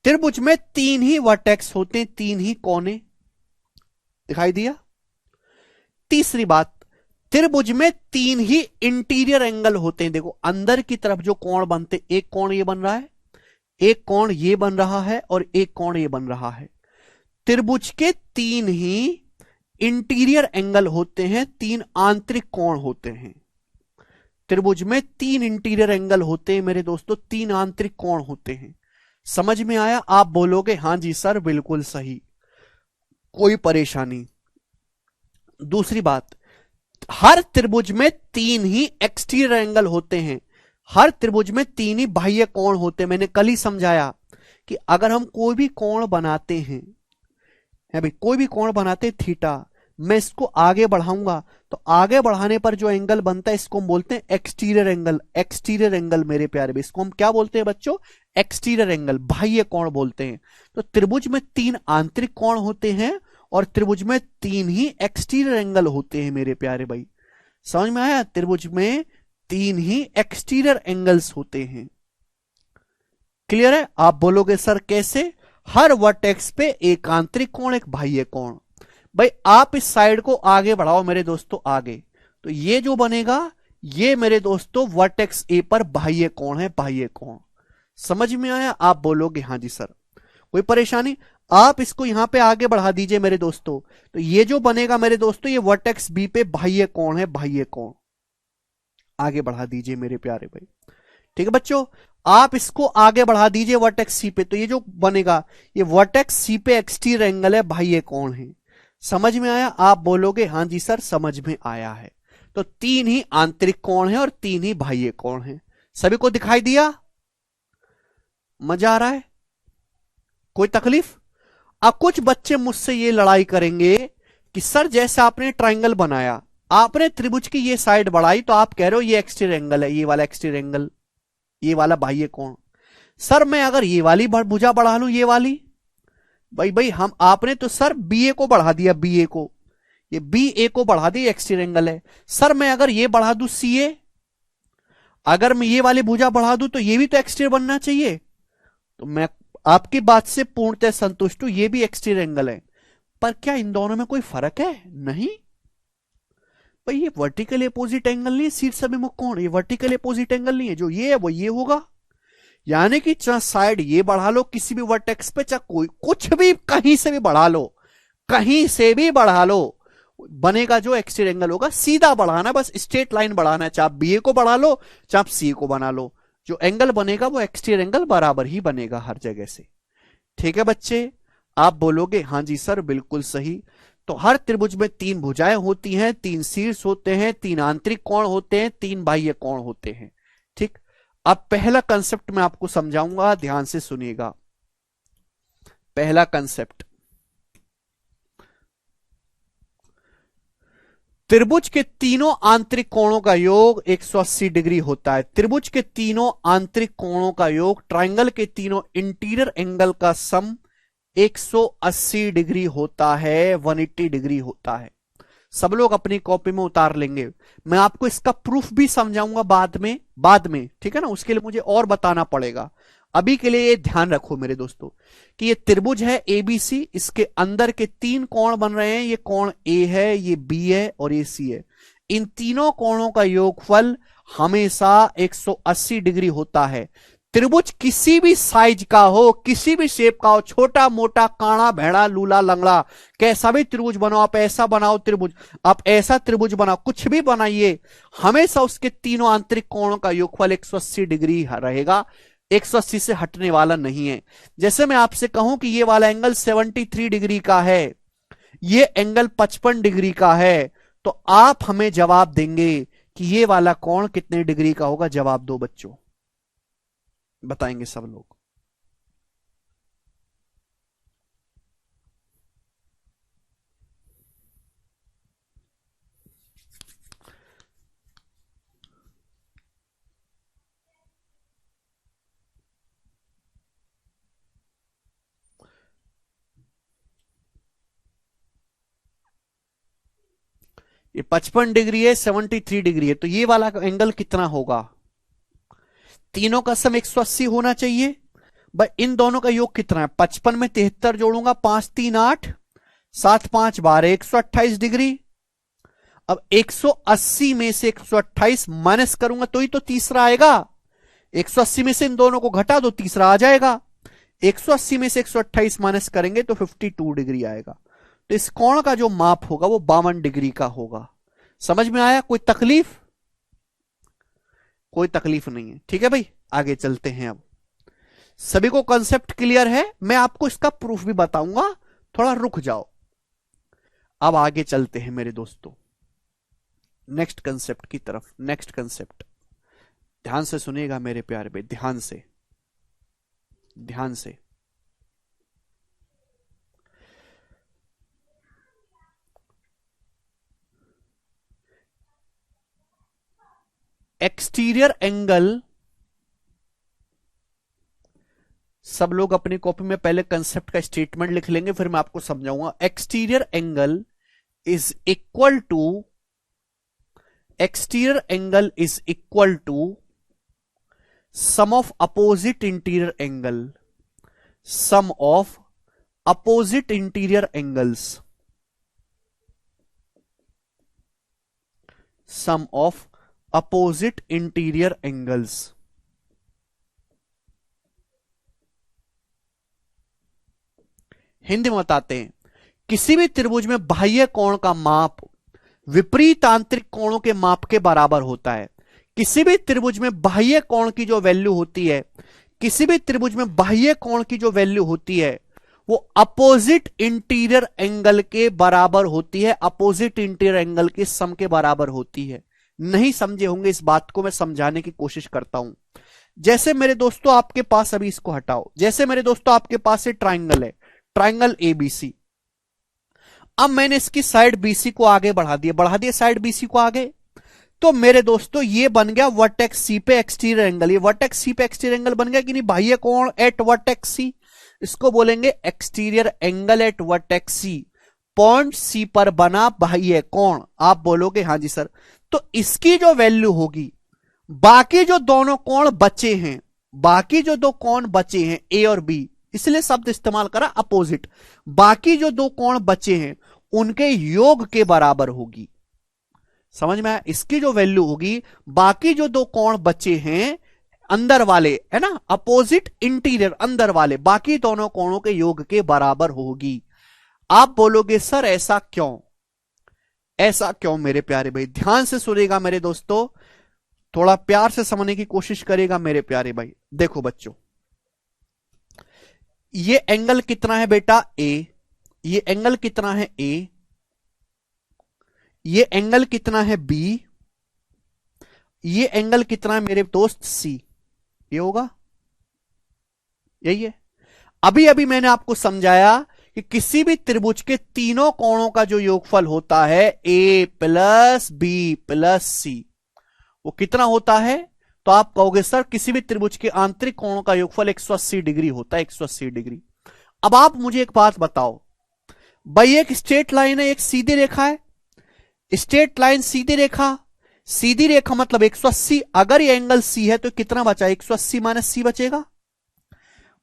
त्रिभुज में तीन ही वर्टेक्स होते हैं, तीन ही कोने, दिखाई दिया। तीसरी बात, त्रिभुज में तीन ही इंटीरियर एंगल होते हैं। देखो अंदर की तरफ जो कोण बनते, एक कोण ये बन रहा है, एक कोण ये बन रहा है और एक कोण ये बन रहा है। त्रिभुज के तीन ही इंटीरियर एंगल होते हैं, तीन आंतरिक कोण होते हैं। त्रिभुज में तीन इंटीरियर एंगल होते हैं मेरे दोस्तों, तीन आंतरिक कोण होते हैं। समझ में आया? आप बोलोगे हां जी सर बिल्कुल सही, कोई परेशानी? दूसरी बात, हर त्रिभुज में तीन ही एक्सटीरियर एंगल होते हैं, हर त्रिभुज में तीन ही बाह्य कोण होते हैं। मैंने कल ही समझाया कि अगर हम कोई भी कोण बनाते हैं, है भाई, कोई भी कोण बनाते हैं थीटा, मैं इसको आगे बढ़ाऊंगा तो आगे बढ़ाने पर जो एंगल बनता है इसको हम बोलते हैं एक्सटीरियर एंगल। एक्सटीरियर एंगल मेरे प्यारे भाई, इसको हम क्या बोलते हैं बच्चों? एक्सटीरियर एंगल, बाह्य कोण बोलते हैं। तो त्रिभुज में तीन आंतरिक कोण होते हैं और त्रिभुज में तीन ही एक्सटीरियर एंगल होते हैं मेरे प्यारे भाई। समझ में आया? त्रिभुज में तीन ही एक्सटीरियर एंगल्स होते हैं। क्लियर है? आप बोलोगे सर कैसे? हर वर्टेक्स पे एक आंतरिक कोण एक बाह्य कोण। भाई आप इस साइड को आगे बढ़ाओ मेरे दोस्तों, आगे, तो ये जो बनेगा ये मेरे दोस्तों वर्टेक्स ए पर बाह्य कोण है, बाह्य कोण। समझ में आया? आप बोलोगे हां जी सर, कोई परेशानी? आप इसको यहां पे आगे बढ़ा दीजिए मेरे दोस्तों, तो ये जो बनेगा मेरे दोस्तों ये वर्टेक्स बी पे बाह्य कोण है, बाह्य कोण। आगे बढ़ा दीजिए मेरे प्यारे भाई। ठीक है बच्चों, आप इसको आगे बढ़ा दीजिए वर्टेक्स सी पे, तो ये जो बनेगा ये वर्टेक्स सी पे एक्सटीरियर एंगल है, बाह्य कोण है। समझ में आया? आप बोलोगे हां जी सर समझ में आया है। तो तीन ही आंतरिक कोण है और तीन ही बाह्य कोण है। सभी को दिखाई दिया? मजा आ रहा है? कोई तकलीफ? अब कुछ बच्चे मुझसे ये लड़ाई करेंगे कि सर जैसे आपने ट्राइंगल बनाया, आपने त्रिभुज की ये साइड बढ़ाई तो आप कह रहे हो ये एक्सटीरियर एंगल है, ये वाला एक्सटीरियर एंगल, ये वाला बाह्य कोण। सर मैं अगर ये वाली भुजा बढ़ा लूं, ये वाली, भाई भाई हम आपने तो सर बी ए को बढ़ा दिया, बी ए को, ये बी ए को बढ़ा दिया, एक्सटीरियर एंगल है। सर मैं अगर ये बढ़ा दूं सी ए, अगर मैं ये वाली भुजा बढ़ा दूं तो ये भी तो एक्सटीरियर बनना चाहिए। तो मैं आपकी बात से पूर्णतः संतुष्ट हूं, ये भी एक्सटीरियर एंगल है। पर क्या इन दोनों में कोई फर्क है? नहीं भाई, ये वर्टिकल अपोजिट एंगल नहीं है, शीर्ष अभिमुख कोण, ये वर्टिकल अपोजिट एंगल नहीं है, जो ये है वो ये होगा। यानी कि चाहे साइड ये बढ़ा लो किसी भी वर्टेक्स पे, चाहे कोई कुछ भी कहीं से भी बढ़ा लो, कहीं से भी बढ़ा लो, बनेगा जो एक्सटीरियर एंगल होगा, सीधा बढ़ाना, बस स्ट्रेट लाइन बढ़ाना है, चाहे आप बी ए को बढ़ा लो चाहे आप सी को बना लो, जो एंगल बनेगा वो एक्सटीरियर एंगल बराबर ही बनेगा हर जगह से। ठीक है बच्चे? आप बोलोगे हां जी सर बिल्कुल सही। तो हर त्रिभुज में तीन भुजाएं होती हैं, तीन शीर्ष होते हैं, तीन आंतरिक कोण होते हैं, तीन बाह्य कोण होते हैं। ठीक, अब पहला कंसेप्ट मैं आपको समझाऊंगा, ध्यान से सुनिएगा। पहला कंसेप्ट, त्रिभुज के तीनों आंतरिक कोणों का योग 180 डिग्री होता है। त्रिभुज के तीनों आंतरिक कोणों का योग, ट्राइंगल के तीनों इंटीरियर एंगल का सम 180 डिग्री होता है, 180 डिग्री होता है। सब लोग अपनी कॉपी में उतार लेंगे। मैं आपको इसका प्रूफ भी समझाऊंगा बाद में, ठीक है ना? उसके लिए मुझे और बताना पड़ेगा। अभी के लिए ये ध्यान रखो मेरे दोस्तों कि ये त्रिभुज है एबीसी, इसके अंदर के तीन कोण बन रहे हैं, ये कोण ए है, ये बी है और ये सी है। इन तीनों कोणों का योगफल हमेशा 180 डिग्री होता है। त्रिभुज किसी भी साइज का हो, किसी भी शेप का हो, छोटा मोटा, काणा भेड़ा, लूला लंगड़ा, कैसा भी त्रिभुज बनाओ, आप ऐसा बनाओ त्रिभुज, आप ऐसा त्रिभुज बनाओ, कुछ भी बनाइए, हमेशा उसके तीनों आंतरिक कोणों का योगफल 180 डिग्री रहेगा, 180 से हटने वाला नहीं है। जैसे मैं आपसे कहूं कि ये वाला एंगल 73 डिग्री का है, ये एंगल 55 डिग्री का है, तो आप हमें जवाब देंगे कि ये वाला कोण कितने डिग्री का होगा? जवाब दो बच्चों, बताएंगे सब लोग। ये 55 डिग्री है, 73 डिग्री है, तो ये वाला एंगल कितना होगा? तीनों का सम 180 होना चाहिए। भाई इन दोनों का योग कितना है? 55 में 73 जोड़ूंगा, 5 3 8, 7 5 12, 128 डिग्री। अब 180 में से 128 माइनस करूंगा तो ही तो तीसरा आएगा। 180 में से इन दोनों को घटा दो, तीसरा आ जाएगा। 180 में से 128 माइनस करेंगे तो 52 डिग्री आएगा। तो इस कोण का जो माप होगा वो 52 डिग्री का होगा। समझ में आया? कोई तकलीफ? कोई तकलीफ नहीं है। ठीक है भाई, आगे चलते हैं। अब सभी को कॉन्सेप्ट क्लियर है? मैं आपको इसका प्रूफ भी बताऊंगा, थोड़ा रुक जाओ। अब आगे चलते हैं मेरे दोस्तों नेक्स्ट कंसेप्ट की तरफ। नेक्स्ट कंसेप्ट ध्यान से सुनिएगा मेरे प्यारे भाई, ध्यान से, ध्यान से। एक्सटीरियर एंगल, सब लोग अपनी कॉपी में पहले कंसेप्ट का स्टेटमेंट लिख लेंगे, फिर मैं आपको समझाऊंगा। Exterior angle is equal to, exterior angle is equal to sum of opposite interior angle, sum of opposite interior angles, sum of opposite interior angles. Hindi में बताते हैं, किसी भी त्रिभुज में बाह्य कोण का माप विपरीत आंतरिक कोणों के माप के बराबर होता है। किसी भी त्रिभुज में बाह्य कोण की जो वैल्यू होती है, किसी भी त्रिभुज में बाह्य कोण की जो वैल्यू होती है वो अपोजिट इंटीरियर एंगल के बराबर होती है, अपोजिट इंटीरियर एंगल के सम के बराबर होती है। नहीं समझे होंगे इस बात को, मैं समझाने की कोशिश करता हूं। जैसे मेरे दोस्तों आपके पास, अभी इसको हटाओ, जैसे मेरे दोस्तों आपके पास एक ट्राइंगल है, ट्राइंगल एबीसी। अब मैंने इसकी साइड बीसी को आगे बढ़ा दिया साइड बीसी को आगे, तो मेरे दोस्तों ये बन गया वर्टेक्स सी पे एक्सटीरियर एंगल। ये वर्टेक्स सी पे एक्सटीरियर एंगल बन गया कि नहीं? बाह्य कोण एट वर्टेक्स सी, इसको बोलेंगे exterior angle at vertex C. Point C पर बना बाह्य कोण। आप बोलोगे हाँ जी सर, तो इसकी जो वैल्यू होगी, बाकी जो दोनों कोण बचे हैं, बाकी जो दो कोण बचे हैं ए और बी, इसलिए शब्द इस्तेमाल करा अपोजिट, बाकी जो दो कोण बचे हैं उनके योग के बराबर होगी। समझ में आया? इसकी जो वैल्यू होगी, बाकी जो दो कोण बचे हैं अंदर वाले, है ना, अपोजिट इंटीरियर अंदर वाले, बाकी दोनों कोणों के योग के बराबर होगी। आप बोलोगे सर ऐसा क्यों? ऐसा क्यों मेरे प्यारे भाई? ध्यान से सुनेगा मेरे दोस्तों, थोड़ा प्यार से समझने की कोशिश करेगा मेरे प्यारे भाई। देखो बच्चों, ये एंगल कितना है बेटा? ए। ये एंगल कितना है? ए। ये एंगल कितना है? बी। ये एंगल कितना है मेरे दोस्त? सी। ये होगा, यही है। अभी अभी मैंने आपको समझाया कि किसी भी त्रिभुज के तीनों कोणों का जो योगफल होता है ए प्लस बी प्लस सी, वो कितना होता है? तो आप कहोगे सर किसी भी त्रिभुज के आंतरिक कोणों का योगफल 180 डिग्री होता है, 180 डिग्री। अब आप मुझे एक बात बताओ भाई, एक स्ट्रेट लाइन है, एक सीधी रेखा है, स्ट्रेट लाइन सीधी रेखा, सीधी रेखा मतलब 180। अगर ये एंगल सी है तो कितना बचा? 180 माइनस सी बचेगा।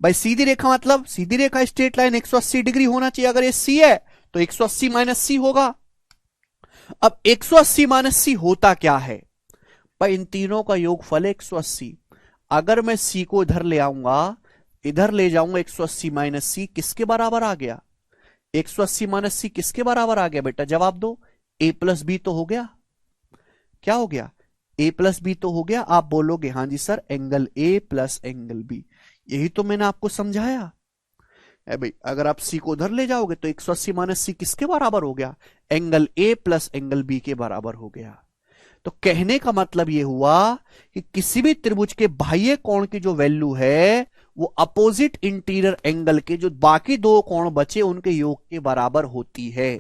भाई सीधी रेखा मतलब, सीधी रेखा स्ट्रेट लाइन 180 डिग्री होना चाहिए। अगर ये सी है तो 180 माइनस सी होगा। अब 180 माइनस सी होता क्या है? भाई इन तीनों का योगफल 180। अगर मैं सी को इधर ले आऊंगा, इधर ले जाऊंगा, 180 माइनस सी किसके बराबर आ गया? 180 माइनस सी किसके बराबर आ गया बेटा? जवाब दो। ए प्लस बी तो हो गया। क्या हो गया? ए प्लस बी तो हो गया। आप बोलोगे हाँ जी sir, angle A plus angle B. यही तो मैंने आपको समझाया है भाई। अगर आप सी को उधर ले जाओगे तो 180 माइनस सी किसके बराबर हो गया? Angle A plus angle B के बराबर हो गया। तो कहने का मतलब यह हुआ कि किसी भी त्रिभुज के बाह्य कोण की जो वैल्यू है वो अपोजिट इंटीरियर एंगल के जो बाकी दो कोण बचे उनके योग के बराबर होती है।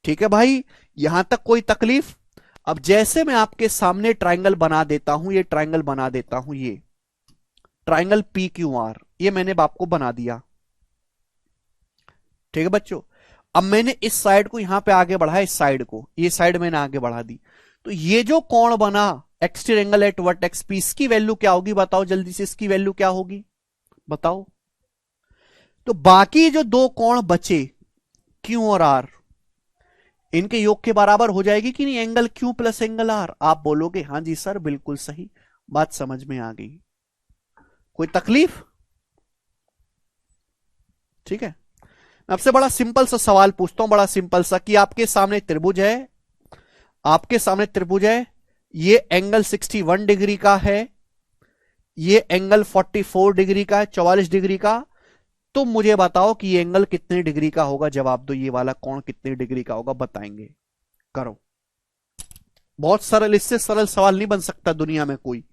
ठीक है भाई, यहां तक कोई तकलीफ? अब जैसे मैं आपके सामने ट्राइंगल बना देता हूं, ये ट्राइंगल बना देता हूं, ये ट्राइंगल पी क्यू आर, ये मैंने आपको बना दिया। ठीक है बच्चों, अब मैंने इस साइड को यहां पे आगे बढ़ाया, इस साइड को, ये साइड मैंने आगे बढ़ा दी, तो ये जो कोण बना exterior angle at vertex P, इसकी वैल्यू क्या होगी बताओ जल्दी से, इसकी वैल्यू क्या होगी बताओ। तो बाकी जो दो कोण बचे क्यू और आर, इनके योग के बराबर हो जाएगी कि नहीं angle Q plus angle R. आप बोलोगे हां जी सर बिल्कुल सही, बात समझ में आ गई, कोई तकलीफ? ठीक है, मैं आपसे बड़ा सिंपल सा सवाल पूछता हूं, बड़ा सिंपल सा, कि आपके सामने त्रिभुज है, आपके सामने त्रिभुज है, ये एंगल 61 डिग्री का है, ये एंगल 44 डिग्री का है, 44 डिग्री का, तो मुझे बताओ कि ये एंगल कितने डिग्री का होगा, जवाब दो, ये वाला कोण कितने डिग्री का होगा, बताएंगे, करो। बहुत सरल, इससे सरल सवाल नहीं बन सकता दुनिया में कोई।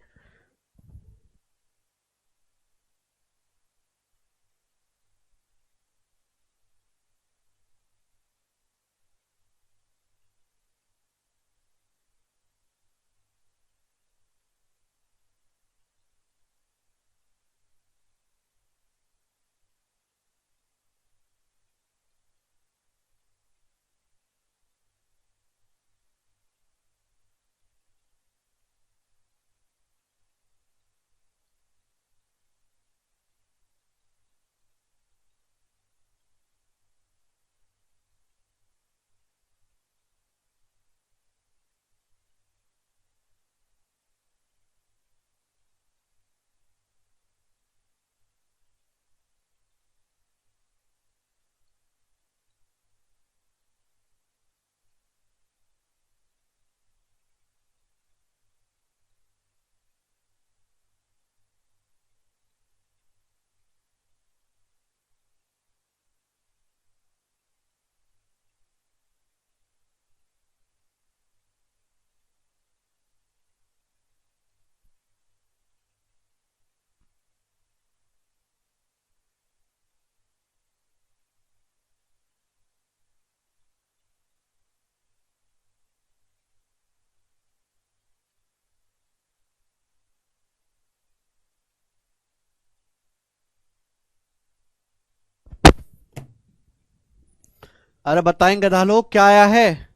अरे बताएंगे गधा लोग क्या आया है?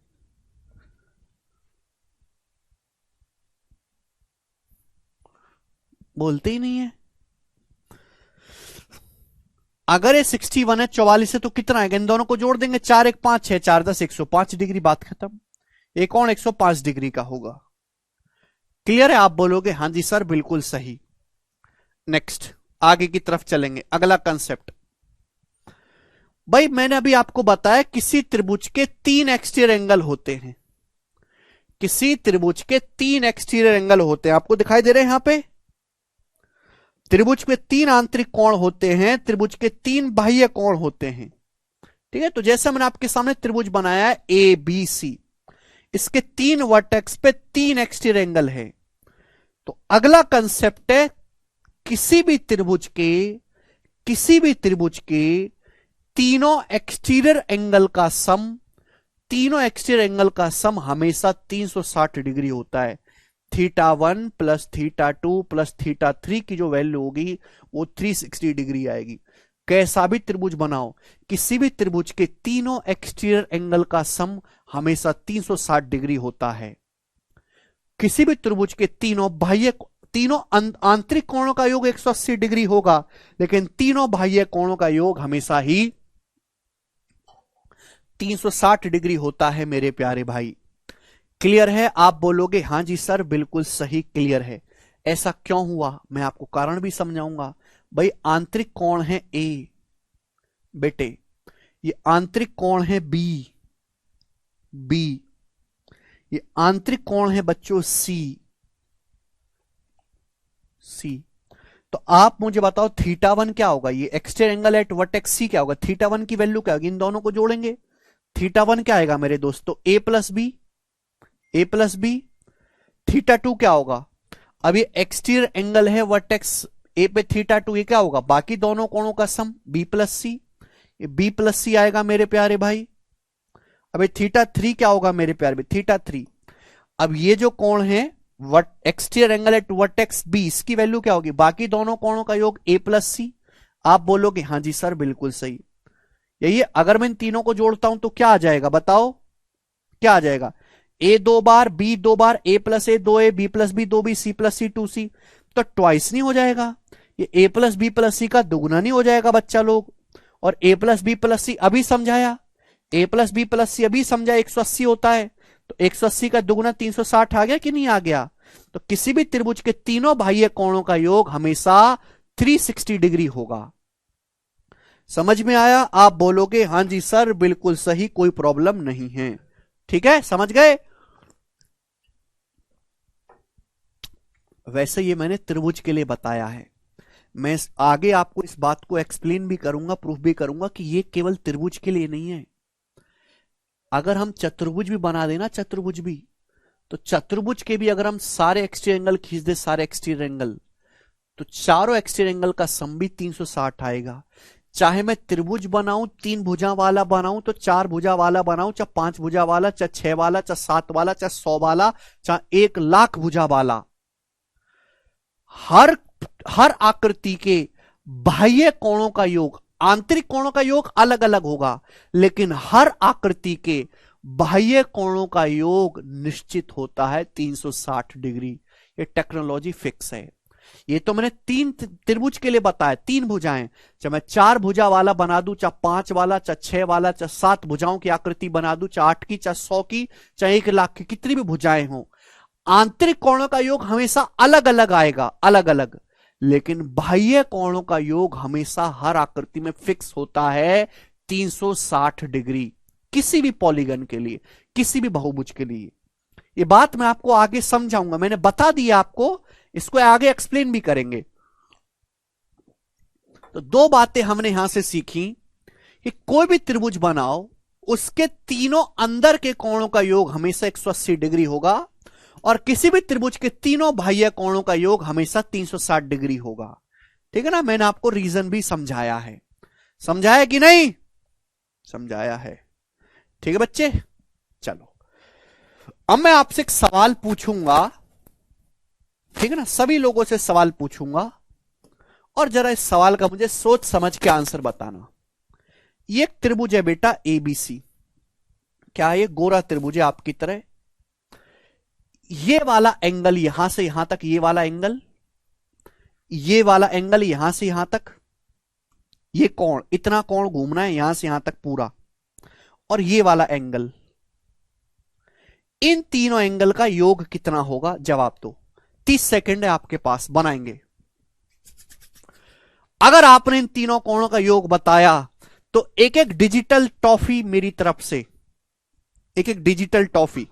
बोलते ही नहीं है। अगर ये 61 है, 44 है, तो कितना है, इन दोनों को जोड़ देंगे, 4 1 5 6, 4 10 105 डिग्री, बात खत्म। एक और 105 डिग्री का होगा। क्लियर है? आप बोलोगे हां जी सर बिल्कुल सही। नेक्स्ट आगे की तरफ चलेंगे, अगला कंसेप्ट। भाई मैंने अभी आपको बताया किसी त्रिभुज के 3 एक्सटीरियर एंगल होते हैं, किसी त्रिभुज के 3 एक्सटीरियर एंगल होते हैं, आपको दिखाई दे रहे हैं यहां पे। त्रिभुज के 3 आंतरिक कोण होते हैं, त्रिभुज के 3 बाह्य कोण होते हैं। ठीक है, तो जैसे मैंने आपके सामने त्रिभुज बनाया है ए बी सी, इसके 3 वर्टेक्स पे 3 एक्सटीरियर एंगल है। तो अगला कंसेप्ट है किसी भी त्रिभुज के, किसी भी त्रिभुज के तीनों एक्सटीरियर एंगल का सम, तीनों एक्सटीरियर एंगल का सम हमेशा 360 डिग्री होता है। θ1 प्लस θ2 प्लस θ3 की जो वैल्यू होगी वो 360 डिग्री आएगी। कैसा भी त्रिभुज बनाओ, किसी भी त्रिभुज के तीनों एक्सटीरियर एंगल का सम हमेशा 360 डिग्री होता है। किसी भी त्रिभुज के तीनों बाह्य, तीनों आंतरिक कोणों का योग 180 डिग्री होगा, लेकिन तीनों बाह्य कोणों का योग हमेशा ही 360 डिग्री होता है मेरे प्यारे भाई। क्लियर है? आप बोलोगे हां जी सर बिल्कुल सही, क्लियर है। ऐसा क्यों हुआ मैं आपको कारण भी समझाऊंगा। भाई आंतरिक कोण है ए बेटे, ये आंतरिक कोण है बी, बी ये आंतरिक कोण है बच्चों सी, सी। तो आप मुझे बताओ θ1 क्या होगा, ये एक्सटीरियर एंगल एट वर्टेक्स सी क्या होगा, θ1 की वैल्यू क्या होगी, इन दोनों को जोड़ेंगे, θ1 क्या आएगा मेरे दोस्तों ए प्लस बी, ए प्लस बी। θ2 क्या होगा, अब ये एक्सटीरियर एंगल है वर्टेक्स ए पे, θ2 ये क्या होगा, बाकी दोनों कोणों का सम बी प्लस सी, ये बी प्लस सी आएगा मेरे प्यारे भाई। अब ये θ3 क्या होगा मेरे प्यारे भाई, θ3। अब ये जो कोण है exterior angle at vertex B, इसकी वैल्यू क्या होगी, बाकी दोनों कोणों का योग ए प्लस सी। आप बोलोगे हां जी सर बिल्कुल सही। यही है। अगर मैं इन तीनों को जोड़ता हूं तो क्या आ जाएगा, बताओ क्या आ जाएगा? ए 2 बार, बी 2 बार, A plus A 2 A, B plus B 2 B, C plus C 2 C. तो ट्वाइस नहीं हो जाएगा? ये A plus B plus C का दुगना नहीं हो जाएगा बच्चा लोग? और A plus B plus C अभी समझाया, A plus B plus C अभी समझा 180 होता है, तो 180 का दुगना 360 आ गया कि नहीं आ गया? तो किसी भी त्रिभुज के तीनों बाह्य कोणों का योग हमेशा 360 डिग्री होगा। समझ में आया? आप बोलोगे हां जी सर बिल्कुल सही, कोई प्रॉब्लम नहीं है। ठीक है, समझ गए? वैसे ये मैंने त्रिभुज के लिए बताया है, मैं आगे आपको इस बात को एक्सप्लेन भी करूंगा, प्रूफ भी करूंगा कि ये केवल त्रिभुज के लिए नहीं है। अगर हम चतुर्भुज भी बना देना, चतुर्भुज भी, तो चतुर्भुज के भी अगर हम सारे एक्सटीरियर एंगल खींच दे, सारे एक्सटीरियर एंगल, तो चारों एक्सटीरियर एंगल का सम भी 360 आएगा। चाहे मैं त्रिभुज बनाऊं, 3 भुजा वाला बनाऊं, तो 4 भुजा वाला बनाऊं, चाहे 5 भुजा वाला, चाहे 6 वाला, चाहे 7 वाला, चाहे 100 वाला, चाहे 1,00,000 भुजा वाला, हर हर आकृति के बाह्य कोणों का योग, आंतरिक कोणों का योग अलग अलग होगा, लेकिन हर आकृति के बाह्य कोणों का योग निश्चित होता है 360 डिग्री। ये टेक्नोलॉजी फिक्स है। ये तो मैंने 3 त्रिभुज के लिए बताया, 3 भुजाएं, चाहे मैं 4 भुजा वाला बना दूं, चाहे 5 वाला, चाहे 6 वाला, चाहे 7 भुजाओं की आकृति बना दूं, चाहे 8 की, चाहे 100 की, चाहे 1,00,000 की, कितनी भी भुजाएं हो, आंतरिक कोणों का योग हमेशा अलग अलग आएगा, अलग अलग, लेकिन बाह्य कोणों का योग हमेशा हर आकृति में फिक्स होता है 360 डिग्री, किसी भी पॉलीगन के लिए, किसी भी बहुभुज के लिए। ये बात मैं आपको आगे समझाऊंगा, मैंने बता दिया आपको, इसको आगे एक्सप्लेन भी करेंगे। तो 2 बातें हमने यहां से सीखी कि कोई भी त्रिभुज बनाओ, उसके तीनों अंदर के कोणों का योग हमेशा 180 डिग्री होगा, और किसी भी त्रिभुज के तीनों बाह्य कोणों का योग हमेशा 360 डिग्री होगा। ठीक है ना? मैंने आपको रीजन भी समझाया है, समझाया कि नहीं? समझाया है। ठीक है बच्चे, चलो अब मैं आपसे एक सवाल पूछूंगा, ठीक है ना? सभी लोगों से सवाल पूछूंगा, और जरा इस सवाल का मुझे सोच समझ के आंसर बताना। ये एक त्रिभुज है बेटा एबीसी, क्या ये गोरा त्रिभुज है आपकी तरह? ये वाला एंगल यहां से यहां तक, ये वाला एंगल, ये वाला एंगल यहां से यहां तक, ये कोण, इतना कोण घूमना है यहां से यहां तक पूरा, और ये वाला एंगल, इन तीनों एंगल का योग कितना होगा? जवाब दो। 30 सेकंड है आपके पास, बनाएंगे। अगर आपने इन तीनों कोणों का योग बताया तो एक एक डिजिटल टॉफी मेरी तरफ से, एक एक डिजिटल टॉफी।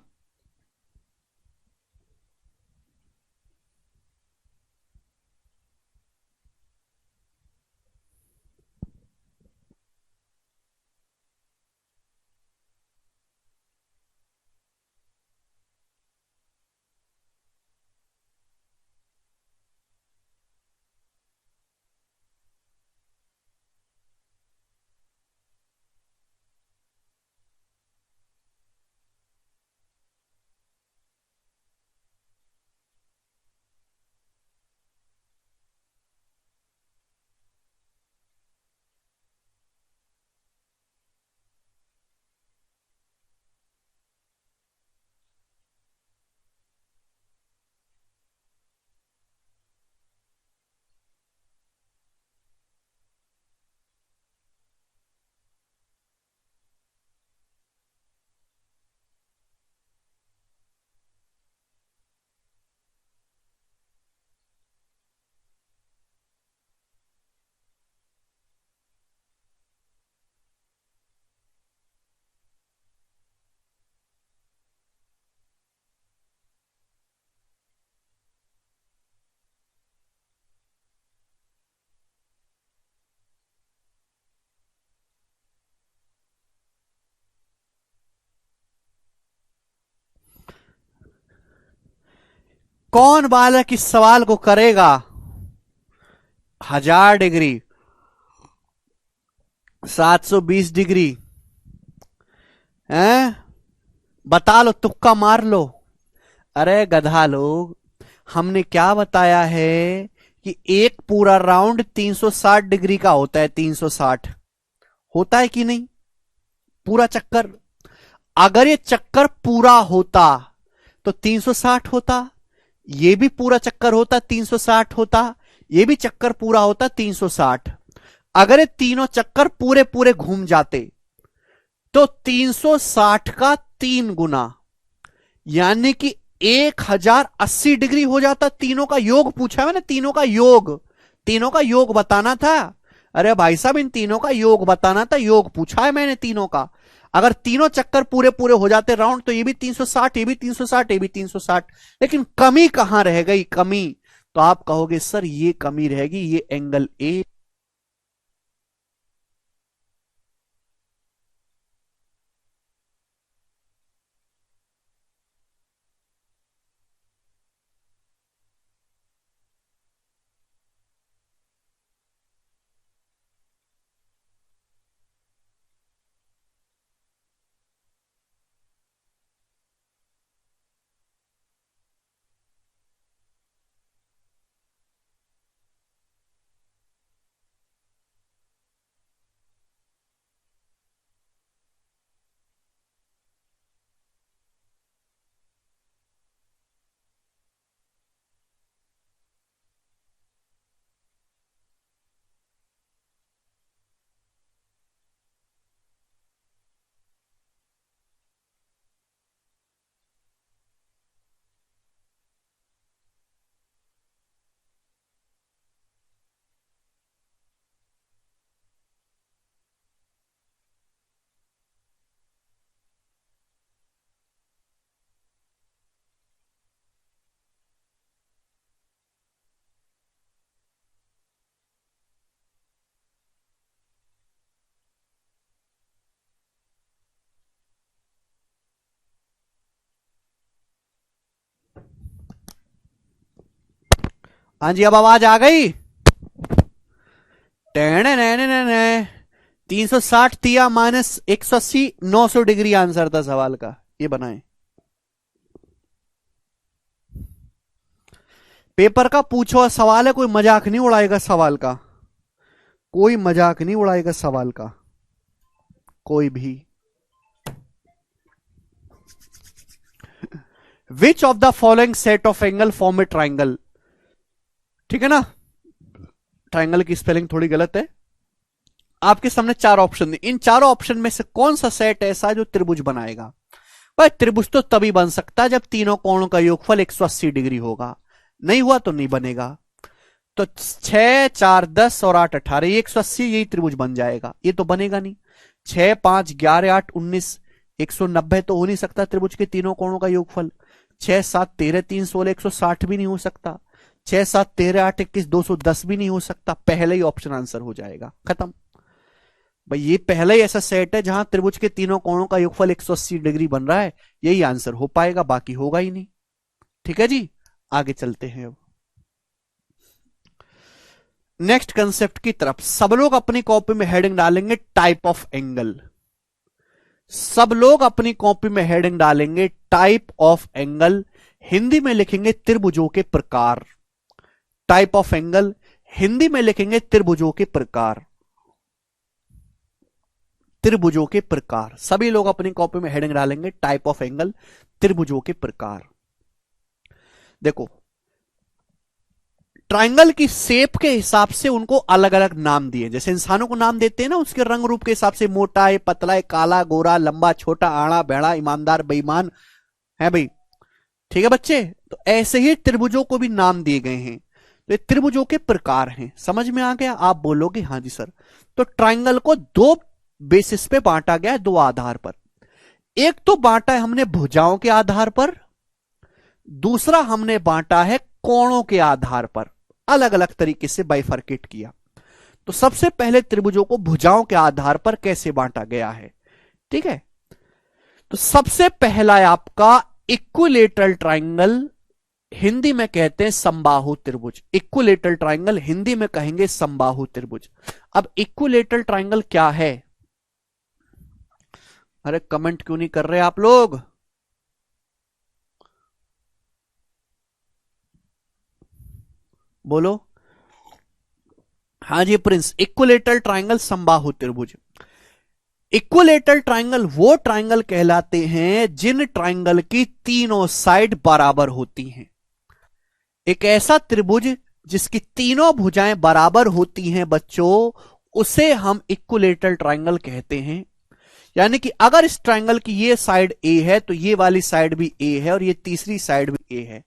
कौन बालक इस सवाल को करेगा? 1000 डिग्री, 720 डिग्री, हैं? बता लो, तुक्का मार लो। अरे गधा लोग, हमने क्या बताया है कि एक पूरा राउंड 360 डिग्री का होता है, 360, होता है कि नहीं पूरा चक्कर? अगर ये चक्कर पूरा होता तो 360 होता, ये भी पूरा चक्कर होता 360 होता, ये भी चक्कर पूरा होता 360। अगर ये तीनों चक्कर पूरे पूरे घूम जाते तो 360 का 3 गुना, यानी कि 1080 डिग्री हो जाता। तीनों का योग पूछा मैंने, तीनों का योग, तीनों का योग बताना था। अरे भाई साहब इन तीनों का योग बताना था, योग पूछा है मैंने तीनों का। अगर तीनों चक्कर पूरे पूरे हो जाते राउंड तो ये भी 360, ये भी 360, ये भी 360, लेकिन कमी कहां रह गई? कमी तो आप कहोगे सर ये कमी रहेगी, ये एंगल ए। हाँ जी अब आवाज आ गई? 360 दिया माइनस 180, 900 डिग्री आंसर था सवाल का, ये बनाए। पेपर का पूछो सवाल है, कोई मजाक नहीं उड़ाएगा सवाल का, कोई मजाक नहीं उड़ाएगा सवाल का कोई भी। Which of the following set of angle form A triangle? ठीक है ना, ट्राइंगल की स्पेलिंग थोड़ी गलत है। आपके सामने 4 ऑप्शन, इन चारों ऑप्शन में से कौन सा सेट ऐसा जो त्रिभुज बनाएगा? भाई त्रिभुज तो तभी बन सकता है जब तीनों कोणों का योगफल 180 डिग्री होगा, नहीं हुआ तो नहीं बनेगा। तो 6, 4, 10 और 8, 18, ये 180, यही त्रिभुज बन जाएगा। ये तो बनेगा नहीं। 6, 5, 11, 8, 19, 190 तो हो नहीं सकता त्रिभुज के तीनों कोणों का योगफल। 6, 7, 13, 3, 16, 160 भी नहीं हो सकता। 6, 7, 13, 8, 21, 210 भी नहीं हो सकता। पहले ही ऑप्शन आंसर हो जाएगा, खत्म। भाई ये पहला ही ऐसा सेट है जहां त्रिभुज के तीनों कोणों का योगफल 180 डिग्री बन रहा है, यही आंसर हो पाएगा, बाकी होगा ही नहीं। ठीक है जी, आगे चलते हैं अब नेक्स्ट कंसेप्ट की तरफ। सब लोग अपनी कॉपी में हेडिंग डालेंगे टाइप ऑफ एंगल। सब लोग अपनी कॉपी में हेडिंग डालेंगे टाइप ऑफ एंगल, हिंदी में लिखेंगे त्रिभुजों के प्रकार। टाइप ऑफ एंगल हिंदी में लिखेंगे त्रिभुजों के प्रकार। त्रिभुजों के प्रकार, सभी लोग अपनी कॉपी में हेडिंग डालेंगे टाइप ऑफ एंगल, त्रिभुजों के प्रकार। देखो ट्राइंगल की शेप के हिसाब से उनको अलग अलग नाम दिए, जैसे इंसानों को नाम देते हैं ना उसके रंग रूप के हिसाब से, मोटा है, पतला है, काला, गोरा, लंबा, छोटा, आड़ा, बेड़ा, ईमानदार, बेईमान है भाई। ठीक है बच्चे, तो ऐसे ही त्रिभुजों को भी नाम दिए गए हैं। तो ये त्रिभुजों के प्रकार हैं, समझ में आ गया? आप बोलोगे हाँ जी सर। तो ट्राइंगल को 2 बेसिस पे बांटा गया है, 2 आधार पर। एक तो बांटा है हमने भुजाओं के आधार पर, दूसरा हमने बांटा है कोणों के आधार पर। अलग अलग तरीके से बाइफरकेट किया। तो सबसे पहले त्रिभुजों को भुजाओं के आधार पर कैसे बांटा गया है, ठीक है? तो सबसे पहला है आपका इक्विलेटरल ट्राइंगल, हिंदी में कहते हैं समबाहु त्रिभुज। इक्विलेटरल ट्राइंगल हिंदी में कहेंगे समबाहु त्रिभुज। अब इक्विलेटरल ट्राइंगल क्या है? अरे कमेंट क्यों नहीं कर रहे आप लोग? बोलो। हाँ जी प्रिंस, इक्विलेटरल ट्राइंगल समबाहु त्रिभुज। इक्विलेटरल ट्राइंगल वो ट्राइंगल कहलाते हैं जिन ट्राइंगल की तीनों साइड बराबर होती हैं। एक ऐसा त्रिभुज जिसकी तीनों भुजाएं बराबर होती हैं बच्चों, उसे हम इक्विलेटरल ट्राइंगल कहते हैं। यानी कि अगर इस ट्राइंगल की ये साइड ए है तो ये वाली साइड भी ए है और ये तीसरी साइड भी ए है।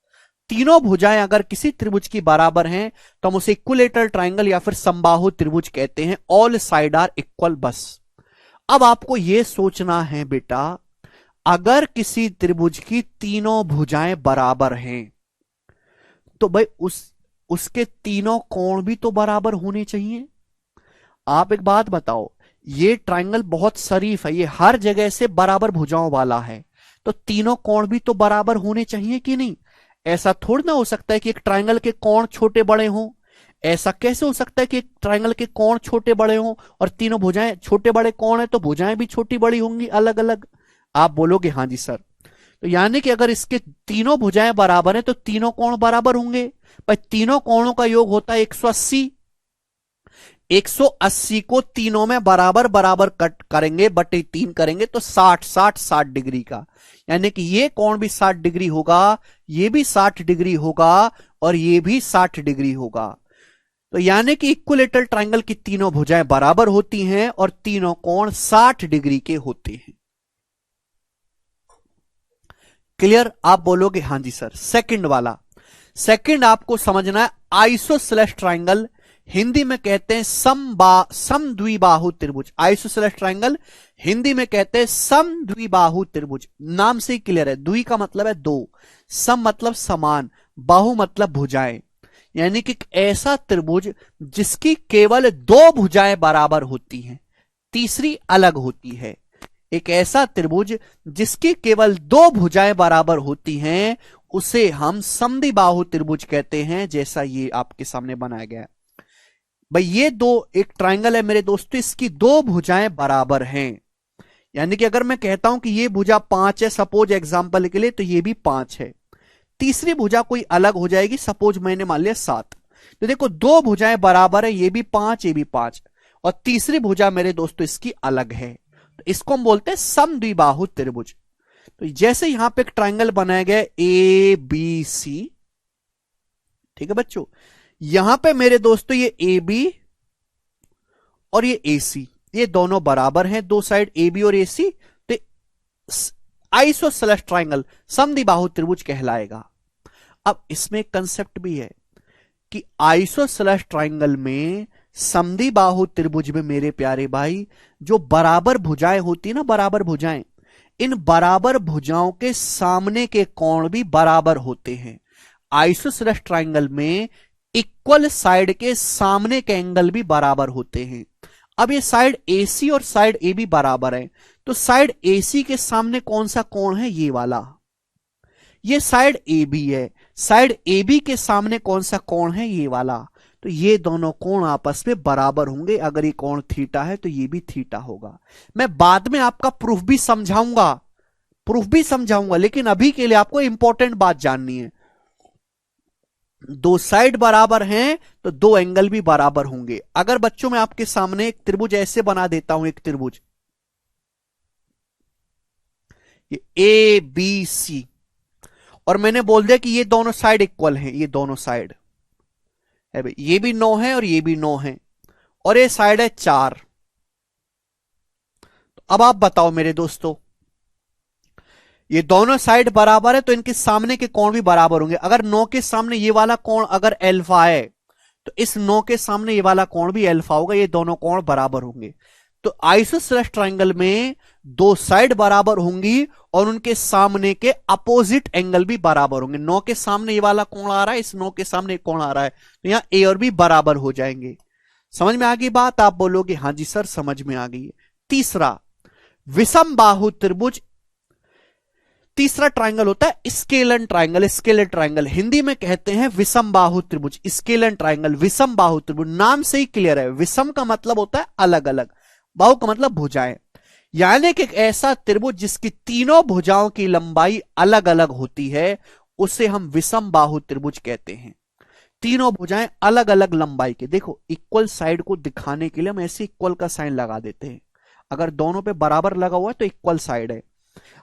तीनों भुजाएं अगर किसी त्रिभुज की बराबर हैं तो हम उसे इक्विलेटरल ट्राइंगल या फिर समबाहु त्रिभुज कहते हैं। All side are equal. बस अब आपको यह सोचना है बेटा, अगर किसी त्रिभुज की तीनों भुजाएं बराबर हैं तो भाई उसके तीनों कोण भी तो बराबर होने चाहिए। आप एक बात बताओ, ये ट्राइंगल बहुत शरीफ है, ये हर जगह से बराबर भुजाओं वाला है, तो तीनों कोण भी तो बराबर होने चाहिए कि नहीं? ऐसा थोड़ा ना हो सकता है कि एक ट्राइंगल के कोण छोटे बड़े हों। ऐसा कैसे हो सकता है कि एक ट्राइंगल के कोण छोटे बड़े हों और तीनों भुजाएं छोटे बड़े कोण है तो भुजाएं भी छोटी बड़ी होंगी अलग अलग? आप बोलोगे हाँ जी सर। तो यानी कि अगर इसके तीनों भुजाएं बराबर हैं तो तीनों कोण बराबर होंगे। पर तीनों कोणों का योग होता है 180। 180 को तीनों में बराबर बराबर कट करेंगे, बटे 3 करेंगे तो 60 डिग्री का। यानी कि ये कोण भी 60 डिग्री होगा, ये भी 60 डिग्री होगा और ये भी 60 डिग्री होगा। तो यानी कि इक्विलेटरल ट्राइंगल की तीनों भुजाएं बराबर होती हैं और तीनों कोण 60 डिग्री के होते हैं। क्लियर? आप बोलोगे हाँ जी सर। सेकंड वाला, सेकंड आपको समझना है आइसोसेलेस ट्राइंगल, हिंदी में कहते हैं समद्विबाहु त्रिभुज। आइसोसेलेस ट्राइंगल हिंदी में कहते हैं समद्विबाहु त्रिभुज। नाम से ही क्लियर है, द्वि का मतलब है दो, सम मतलब समान, बाहु मतलब भुजाएं। यानी कि ऐसा त्रिभुज जिसकी केवल दो भुजाएं बराबर होती हैं, तीसरी अलग होती है। एक ऐसा त्रिभुज जिसकी केवल दो भुजाएं बराबर होती हैं उसे हम समद्विबाहु त्रिभुज कहते हैं, जैसा ये आपके सामने बनाया गया है। भाई ये दो, एक ट्राइंगल है मेरे दोस्तों, इसकी दो भुजाएं बराबर हैं। यानी कि अगर मैं कहता हूं कि ये भुजा 5 है सपोज एग्जांपल के लिए, तो ये भी 5 है। तीसरी भुजा कोई अलग हो जाएगी, सपोज मैंने मान लिया 7। तो देखो दो भुजाएं बराबर है, ये भी 5 ये भी 5, और तीसरी भुजा मेरे दोस्तों इसकी अलग है, तो इसको हम बोलते हैं समद्विबाहु त्रिभुज। तो जैसे यहां पे एक ट्राइंगल बनाया गया ए बी सी, ठीक है बच्चों, यहां पे मेरे दोस्तों ये ए बी और ये ए सी, ये दोनों बराबर हैं, दो साइड ए बी और ए सी, तो आइसोसेलेस ट्राइंगल समद्विबाहु त्रिभुज कहलाएगा। अब इसमें एक कंसेप्ट भी है कि आइसोसेलेस ट्राइंगल में, समद्विबाहु त्रिभुज में मेरे प्यारे भाई, जो बराबर भुजाएं होती है ना, बराबर भुजाएं, इन बराबर भुजाओं के सामने के कोण भी बराबर होते हैं। आइसोसेलेस ट्राइंगल में इक्वल साइड के सामने के एंगल भी बराबर होते हैं। अब ये साइड AC और साइड AB बराबर है, तो साइड AC के सामने कौन सा कोण है? ये वाला। ये साइड AB है, साइड AB के सामने कौन सा कोण है? ये वाला। तो ये दोनों कोण आपस में बराबर होंगे। अगर ये कोण थीटा है तो ये भी थीटा होगा। मैं बाद में आपका प्रूफ भी समझाऊंगा, लेकिन अभी के लिए आपको इंपॉर्टेंट बात जाननी है। दो साइड बराबर हैं तो दो एंगल भी बराबर होंगे। अगर बच्चों मैं आपके सामने एक त्रिभुज ऐसे बना देता हूं, एक त्रिभुज ये ए बी सी, और मैंने बोल दिया कि ये दोनों साइड इक्वल हैं, ये दोनों साइड है भाई, ये भी 9 है और ये भी 9 है, और ये साइड है 4। तो अब आप बताओ मेरे दोस्तों, ये दोनों साइड बराबर है तो इनके सामने के कोण भी बराबर होंगे। अगर 9 के सामने ये वाला कोण अगर अल्फा है तो इस 9 के सामने ये वाला कोण भी अल्फा होगा, ये दोनों कोण बराबर होंगे। तो आइसोसेलेस ट्राइंगल में दो साइड बराबर होंगी और उनके सामने के अपोजिट एंगल भी बराबर होंगे। 9 के सामने ये वाला कोण आ रहा है, इस 9 के सामने कोण आ रहा है, तो यहां ए और बी बराबर हो जाएंगे। समझ में आ गई बात? आप बोलोगे हां जी सर समझ में आ गई। तीसरा विषम बाहु त्रिभुज, तीसरा ट्राइंगल होता है scalene triangle. Scalar triangle Hindi में कहते हैं विषम बाहु त्रिभुज। स्केलन ट्राइंगल विषम बाहु त्रिभुज, नाम से ही क्लियर है। विषम का मतलब होता है अलग अलग, बाहु का मतलब भुजाएं। यानी कि एक ऐसा त्रिभुज जिसकी तीनों भुजाओं की लंबाई अलग अलग होती है उसे हम विषम बाहु त्रिभुज कहते हैं। तीनों भुजाएं अलग अलग लंबाई के। देखो इक्वल साइड को दिखाने के लिए हम ऐसे इक्वल का साइन लगा देते हैं। अगर दोनों पे बराबर लगा हुआ है तो इक्वल साइड है।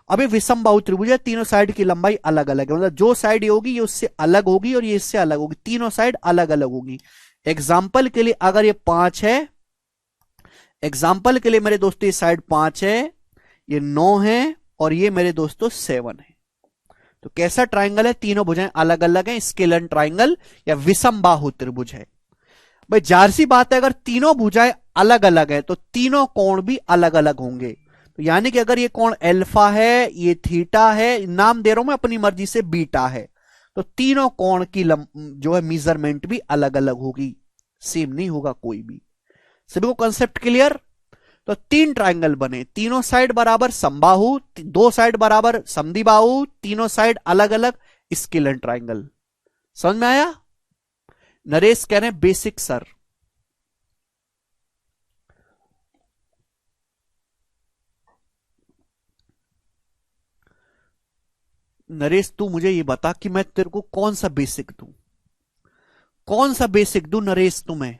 अभी विषम बाहु त्रिभुज है, तीनों साइड की लंबाई अलग अलग है, मतलब जो साइड ये होगी ये उससे अलग होगी और ये इससे अलग होगी, तीनों साइड अलग अलग होगी। एग्जाम्पल के लिए अगर ये 5 है, एग्जाम्पल के लिए मेरे दोस्तों ये साइड 5 है, ये 9 है और ये मेरे दोस्तों 7 है। तो कैसा ट्राइंगल है? तीनों भुजाएं अलग अलग हैं, स्केलन ट्राइंगल या विषम बाहु त्रिभुज है। भाई जाहिर सी बात है, अगर तीनों भुजाएं अलग अलग है तो तीनों कोण भी अलग अलग होंगे। तो यानी कि अगर ये कोण अल्फा है, ये थीटा है, नाम दे रहा हूं मैं अपनी मर्जी से, बीटा है, तो तीनों कोण की जो है मेजरमेंट भी अलग अलग होगी, सेम नहीं होगा कोई भी। सभी को कंसेप्ट क्लियर? तो 3 ट्राइंगल बने, तीनों साइड बराबर समबाहु, 2 साइड बराबर समद्विबाहु, तीनों साइड अलग अलग स्केलन ट्राइंगल। समझ में आया? नरेश कह रहे हैं बेसिक सर। नरेश तू मुझे ये बता कि मैं तेरे को कौन सा बेसिक दूं, कौन सा बेसिक दूं नरेश तुम्हें?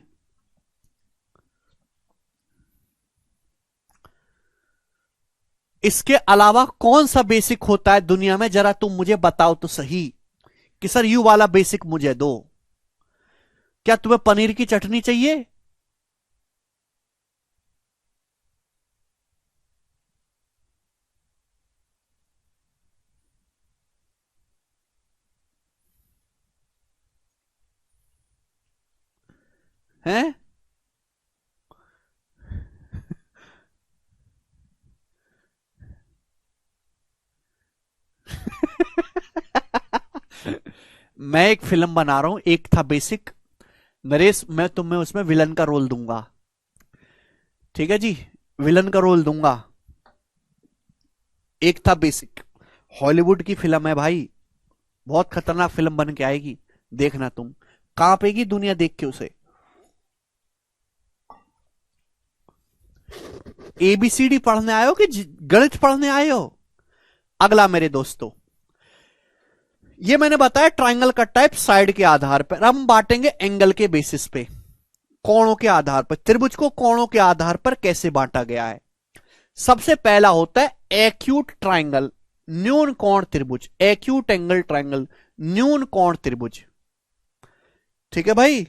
इसके अलावा कौन सा बेसिक होता है दुनिया में, जरा तुम मुझे बताओ तो सही कि सर यू वाला बेसिक मुझे दो। क्या तुम्हें पनीर की चटनी चाहिए? हैं? मैं एक फिल्म बना रहा हूं, एक था बेसिक। नरेश मैं तुम्हें उसमें विलन का रोल दूंगा, ठीक है जी, विलन का रोल दूंगा। एक था बेसिक, हॉलीवुड की फिल्म है भाई, बहुत खतरनाक फिल्म बन के आएगी, देखना तुम, कांपेगी दुनिया देख के उसे। एबीसीडी पढ़ने आए हो कि गणित पढ़ने आए हो? अगला मेरे दोस्तों, ये मैंने बताया ट्राइंगल का टाइप साइड के आधार पर, हम बांटेंगे एंगल के बेसिस पे, कोणों के आधार पर। त्रिभुज को कोणों के आधार पर कैसे बांटा गया है? सबसे पहला होता है एक्यूट ट्राइंगल, न्यून कोण त्रिभुज, एक्यूट एंगल ट्राइंगल, न्यून कोण त्रिभुज, ठीक है भाई।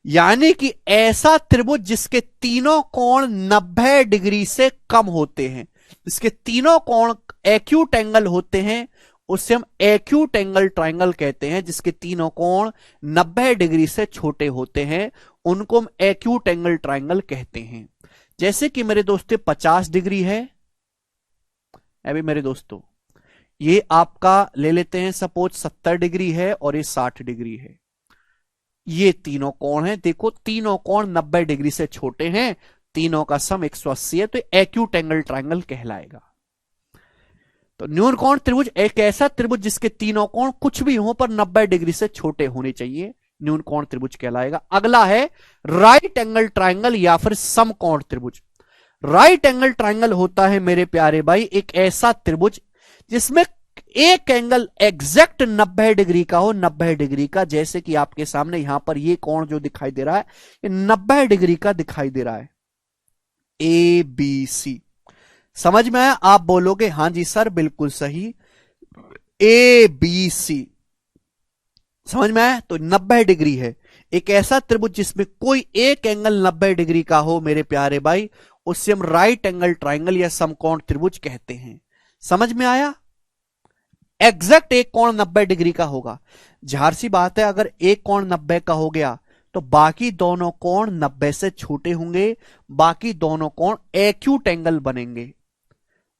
यानी कि ऐसा त्रिभुज जिसके तीनों कोण 90 डिग्री से कम होते हैं, जिसके तीनों कोण एक्यूट एंगल होते हैं, उससे हम एक्यूट एंगल ट्राइंगल कहते हैं। जिसके तीनों कोण 90 डिग्री से छोटे होते हैं उनको हम एक्यूट एंगल ट्राइंगल कहते हैं। जैसे कि मेरे दोस्तों 50 डिग्री है, अभी मेरे दोस्तों ये आपका ले लेते हैं सपोज 70 डिग्री है और ये 60 डिग्री है, ये तीनों कोण हैं। देखो तीनों कोण 90 डिग्री से छोटे हैं, तीनों का सम 180 है, तो एक्यूट एंगल ट्राइंगल कहलाएगा। तो न्यून कोण त्रिभुज एक ऐसा त्रिभुज जिसके तीनों कोण कुछ भी हो पर 90 डिग्री से छोटे होने चाहिए, न्यून कोण त्रिभुज कहलाएगा। अगला है राइट एंगल ट्राइंगल या फिर समकोण त्रिभुज। राइट एंगल ट्राइंगल होता है मेरे प्यारे भाई एक ऐसा त्रिभुज जिसमें एक एंगल एग्जैक्ट 90 डिग्री का हो, 90 डिग्री का। जैसे कि आपके सामने यहां पर ये कोण जो दिखाई दे रहा है ये 90 डिग्री का दिखाई दे रहा है, ए बी सी। समझ में आया? आप बोलोगे हां जी सर बिल्कुल सही, ए बी सी, समझ में आया? तो 90 डिग्री है एक ऐसा त्रिभुज जिसमें कोई एक एंगल 90 डिग्री का हो मेरे प्यारे भाई, उससे हम राइट एंगल ट्राइंगल या समकोण त्रिभुज कहते हैं। समझ में आया? एग्जैक्ट एक कोण 90 डिग्री का होगा। जाहिर सी बात है अगर एक कोण 90 का हो गया तो बाकी दोनों कोण 90 से छोटे होंगे, बाकी दोनों कोण एक्यूट एंगल बनेंगे।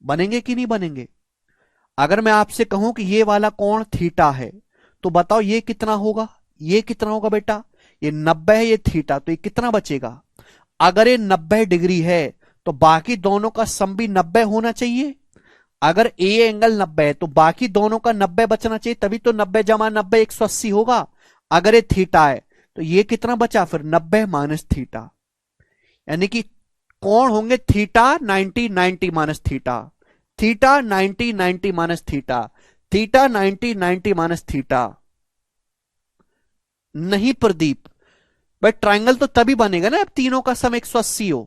बनेंगे कि नहीं बनेंगे? अगर मैं आपसे कहूं कि ये वाला कोण थीटा है तो बताओ ये कितना होगा? ये कितना होगा बेटा? ये 90 है, ये थीटा, तो ये कितना बचेगा? अगर ये 90 डिग्री है तो बाकी दोनों का सम भी 90 होना चाहिए। अगर ए एंगल 90 है तो बाकी दोनों का 90 बचना चाहिए, तभी तो 90 जमा 90 180 होगा। अगर ये थीटा है तो ये कितना बचा फिर? 90 माइनस थीटा, यानी कि कोण होंगे theta 90 90 minus theta, theta 90 90 minus theta, theta 90 90 minus theta. नहीं प्रदीप, भाई ट्राइंगल तो तभी बनेगा ना अब तीनों का सम 180 हो।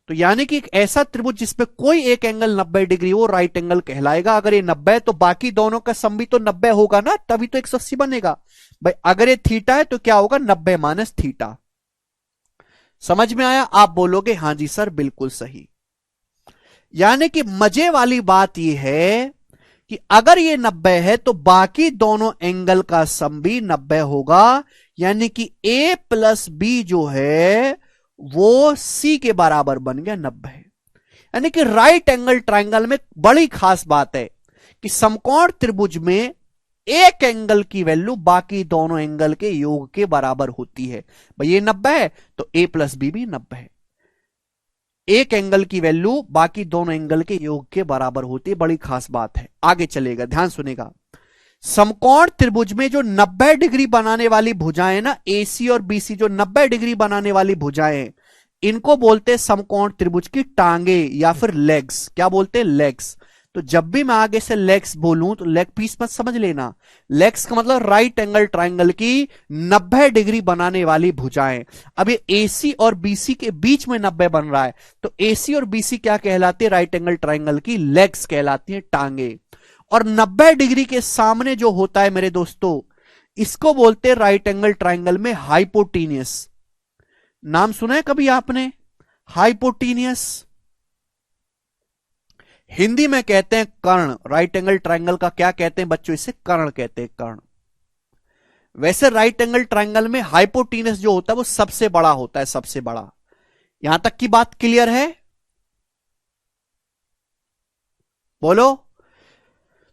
तो यानी कि एक ऐसा त्रिभुज जिसमें कोई एक एंगल 90 डिग्री हो राइट एंगल कहलाएगा। अगर ये 90 है तो बाकी दोनों का सम भी तो 90 होगा ना, तभी तो 180 बनेगा भाई। अगर ये थीटा है तो क्या होगा, 90 माइनस थीटा। समझ में आया? आप बोलोगे हां जी सर बिल्कुल सही। यानी कि मजे वाली बात यह है कि अगर ये 90 है तो बाकी दोनों एंगल का सम भी 90 होगा। यानी कि a प्लस बी जो है वो c के बराबर बन गया 90। यानी कि राइट एंगल ट्राइंगल में बड़ी खास बात है कि समकोण त्रिभुज में एक एंगल की वैल्यू बाकी दोनों एंगल के योग के बराबर होती है। भाई ये 90 है तो a प्लस बी भी 90 है। एक एंगल की वैल्यू बाकी दोनों एंगल के योग के बराबर होती है, बड़ी खास बात है। आगे चलेगा, ध्यान सुनेगा। समकोण त्रिभुज में जो 90 डिग्री बनाने वाली भुजाएं ना, AC और BC, जो 90 डिग्री बनाने वाली भुजाएं, इनको बोलते हैं समकोण त्रिभुज की टांगे या फिर लेग्स। क्या बोलते हैं? लेग्स। तो जब भी मैं आगे से लेग्स बोलूं तो लेग पीस मत समझ लेना। लेग्स का मतलब राइट एंगल ट्राइंगल की 90 डिग्री बनाने वाली भुजाएं। अब ये AC और BC के बीच में 90 बन रहा है, तो AC और BC क्या कहलाती है? राइट एंगल ट्राइंगल की लेग्स कहलाती है, टांगे। और 90 डिग्री के सामने जो होता है मेरे दोस्तों, इसको बोलते हैं राइट एंगल ट्राइंगल में हाइपोटीनियस। नाम सुना है कभी आपने? हाइपोटीनियस। हिंदी में कहते हैं कर्ण। राइट एंगल ट्राइंगल का क्या कहते हैं बच्चों? इसे कर्ण कहते हैं, कर्ण। वैसे राइट एंगल ट्राइंगल में हाइपोटीनियस जो होता है वो सबसे बड़ा होता है, सबसे बड़ा। यहां तक की बात क्लियर है? बोलो।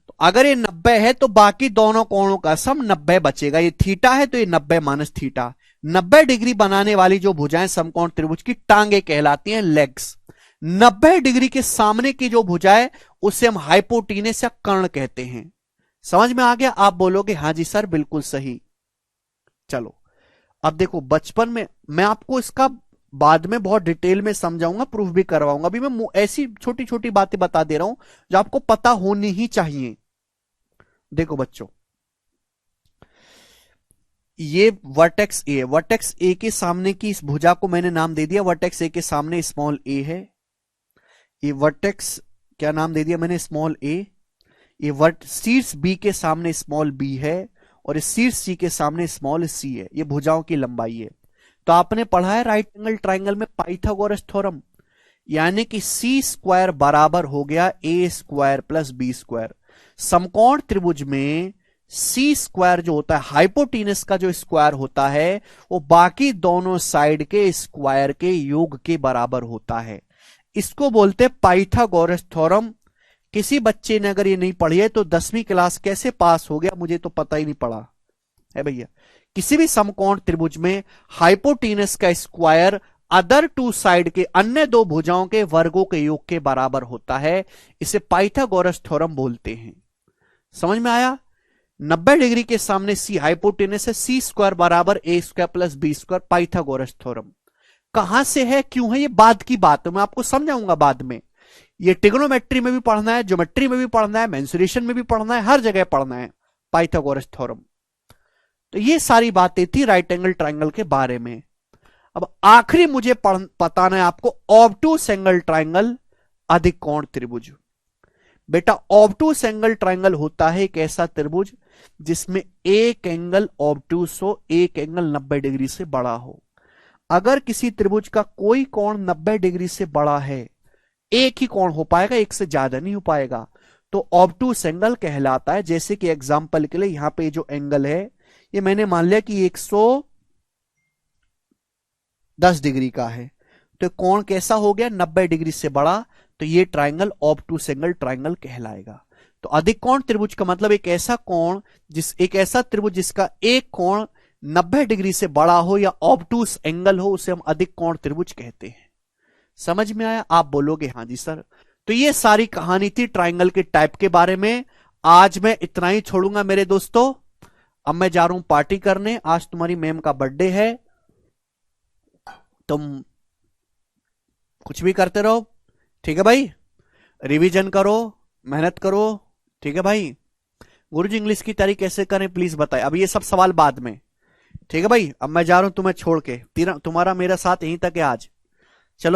तो अगर ये 90 है तो बाकी दोनों कोणों का सम 90 बचेगा। ये थीटा है तो ये 90 माइनस थीटा। 90 डिग्री बनाने वाली जो भुजाएं समकोण त्रिभुज की टांगे कहलाती हैं, लेग्स। 90 डिग्री के सामने की जो भुजाएं उसे हम हाइपोटीनियस या कर्ण कहते हैं। समझ में आ गया? आप बोलोगे हां जी सर बिल्कुल सही। चलो अब देखो, बचपन में मैं आपको इसका बाद में बहुत डिटेल में समझाऊंगा, प्रूफ भी करवाऊंगा। अभी मैं ऐसी छोटी छोटी बातें बता दे रहा हूं जो आपको पता होनी ही चाहिए। देखो बच्चों, ये वर्टेक्स ए है। वर्टेक्स ए के सामने की इस भुजा को मैंने नाम दे दिया, वर्टेक्स ए के सामने स्मॉल ए है। ये वर्टेक्स क्या नाम दे दिया मैंने? स्मॉल ए। ये शीर्ष बी के सामने स्मॉल बी है और इस शीर्ष सी के सामने स्मॉल सी है। ये भुजाओं की लंबाई है। तो आपने पढ़ा है राइट एंगल ट्राइंगल में पाइथागोरस थ्योरम, यानी कि सी स्क्वायर बराबर हो गया ए स्क्वायर प्लस बी स्क्वायर। समकोण त्रिभुज में सी स्क्वायर जो होता है, हाइपोटीनस का जो स्क्वायर होता है, वो बाकी दोनों साइड के स्क्वायर के योग के बराबर होता है। इसको बोलते हैं पाइथागोरस थ्योरम। किसी बच्चे ने अगर ये नहीं पढ़ी है तो 10वीं क्लास कैसे पास हो गया मुझे तो पता ही नहीं पड़ा है भैया। किसी भी समकोण त्रिभुज में हाइपोटीनस का स्क्वायर अदर टू साइड के अन्य दो भुजाओं के वर्गों के योग के बराबर होता है। इसे पाइथागोरस थ्योरम बोलते हैं। समझ में आया? 90 डिग्री के सामने सी हाइपोटेनस है, सी स्क्वायर बराबर A square plus B square, Pythagoras theorem. कहां से है, क्यों है, ये बाद की बात है, मैं आपको समझाऊंगा बाद में। ये ट्रिग्नोमेट्री में भी पढ़ना है, ज्योमेट्री में भी पढ़ना है, मेंसुरेशन में भी पढ़ना है, हर जगह पढ़ना है पाइथागोरस थ्योरम। तो ये सारी बातें थी राइट एंगल ट्राइंगल के बारे में। अब आखिरी मुझे बताना है आपको ऑब्टूस एंगल ट्राइंगल, अधिक कोण त्रिभुज। बेटा ऑब्टूस एंगल ट्राइंगल होता है एक ऐसा त्रिभुज जिसमें एक एंगल ऑब्टूस हो, एक एंगल 90 डिग्री से बड़ा हो। अगर किसी त्रिभुज का कोई कोण 90 डिग्री से बड़ा है, एक ही कोण हो पाएगा, एक से ज्यादा नहीं हो पाएगा, तो ऑब्टूस एंगल कहलाता है। जैसे कि एग्जांपल के लिए यहां पे जो एंगल है ये मैंने मान लिया कि 110 डिग्री का है, तो कोण कैसा हो गया, 90 डिग्री से बड़ा, तो ये ट्राइंगल ऑब्टूस एंगल ट्राइंगल कहलाएगा। तो अधिक कोण त्रिभुज का मतलब एक ऐसा त्रिभुज जिसका एक कोण 90 डिग्री से बड़ा हो या ऑब्टूस एंगल हो, उसे हम अधिक कोण त्रिभुज कहते हैं। समझ में आया? आप बोलोगे हां जी सर। तो ये सारी कहानी थी ट्राइंगल के टाइप के बारे में। आज मैं इतना ही छोड़ूंगा मेरे दोस्तों। अब मैं जा रहा हूं पार्टी करने, आज तुम्हारी मैम का बर्थडे है। तुम कुछ भी करते रहो, ठीक है भाई? रिवीजन करो, मेहनत करो, ठीक है भाई? गुरुजी इंग्लिश की तैयारी कैसे करें प्लीज बताएं। अब ये सब सवाल बाद में, ठीक है भाई? अब मैं जा रहा हूं तुम्हें छोड़ के, तुम्हारा मेरा साथ यहीं तक है आज।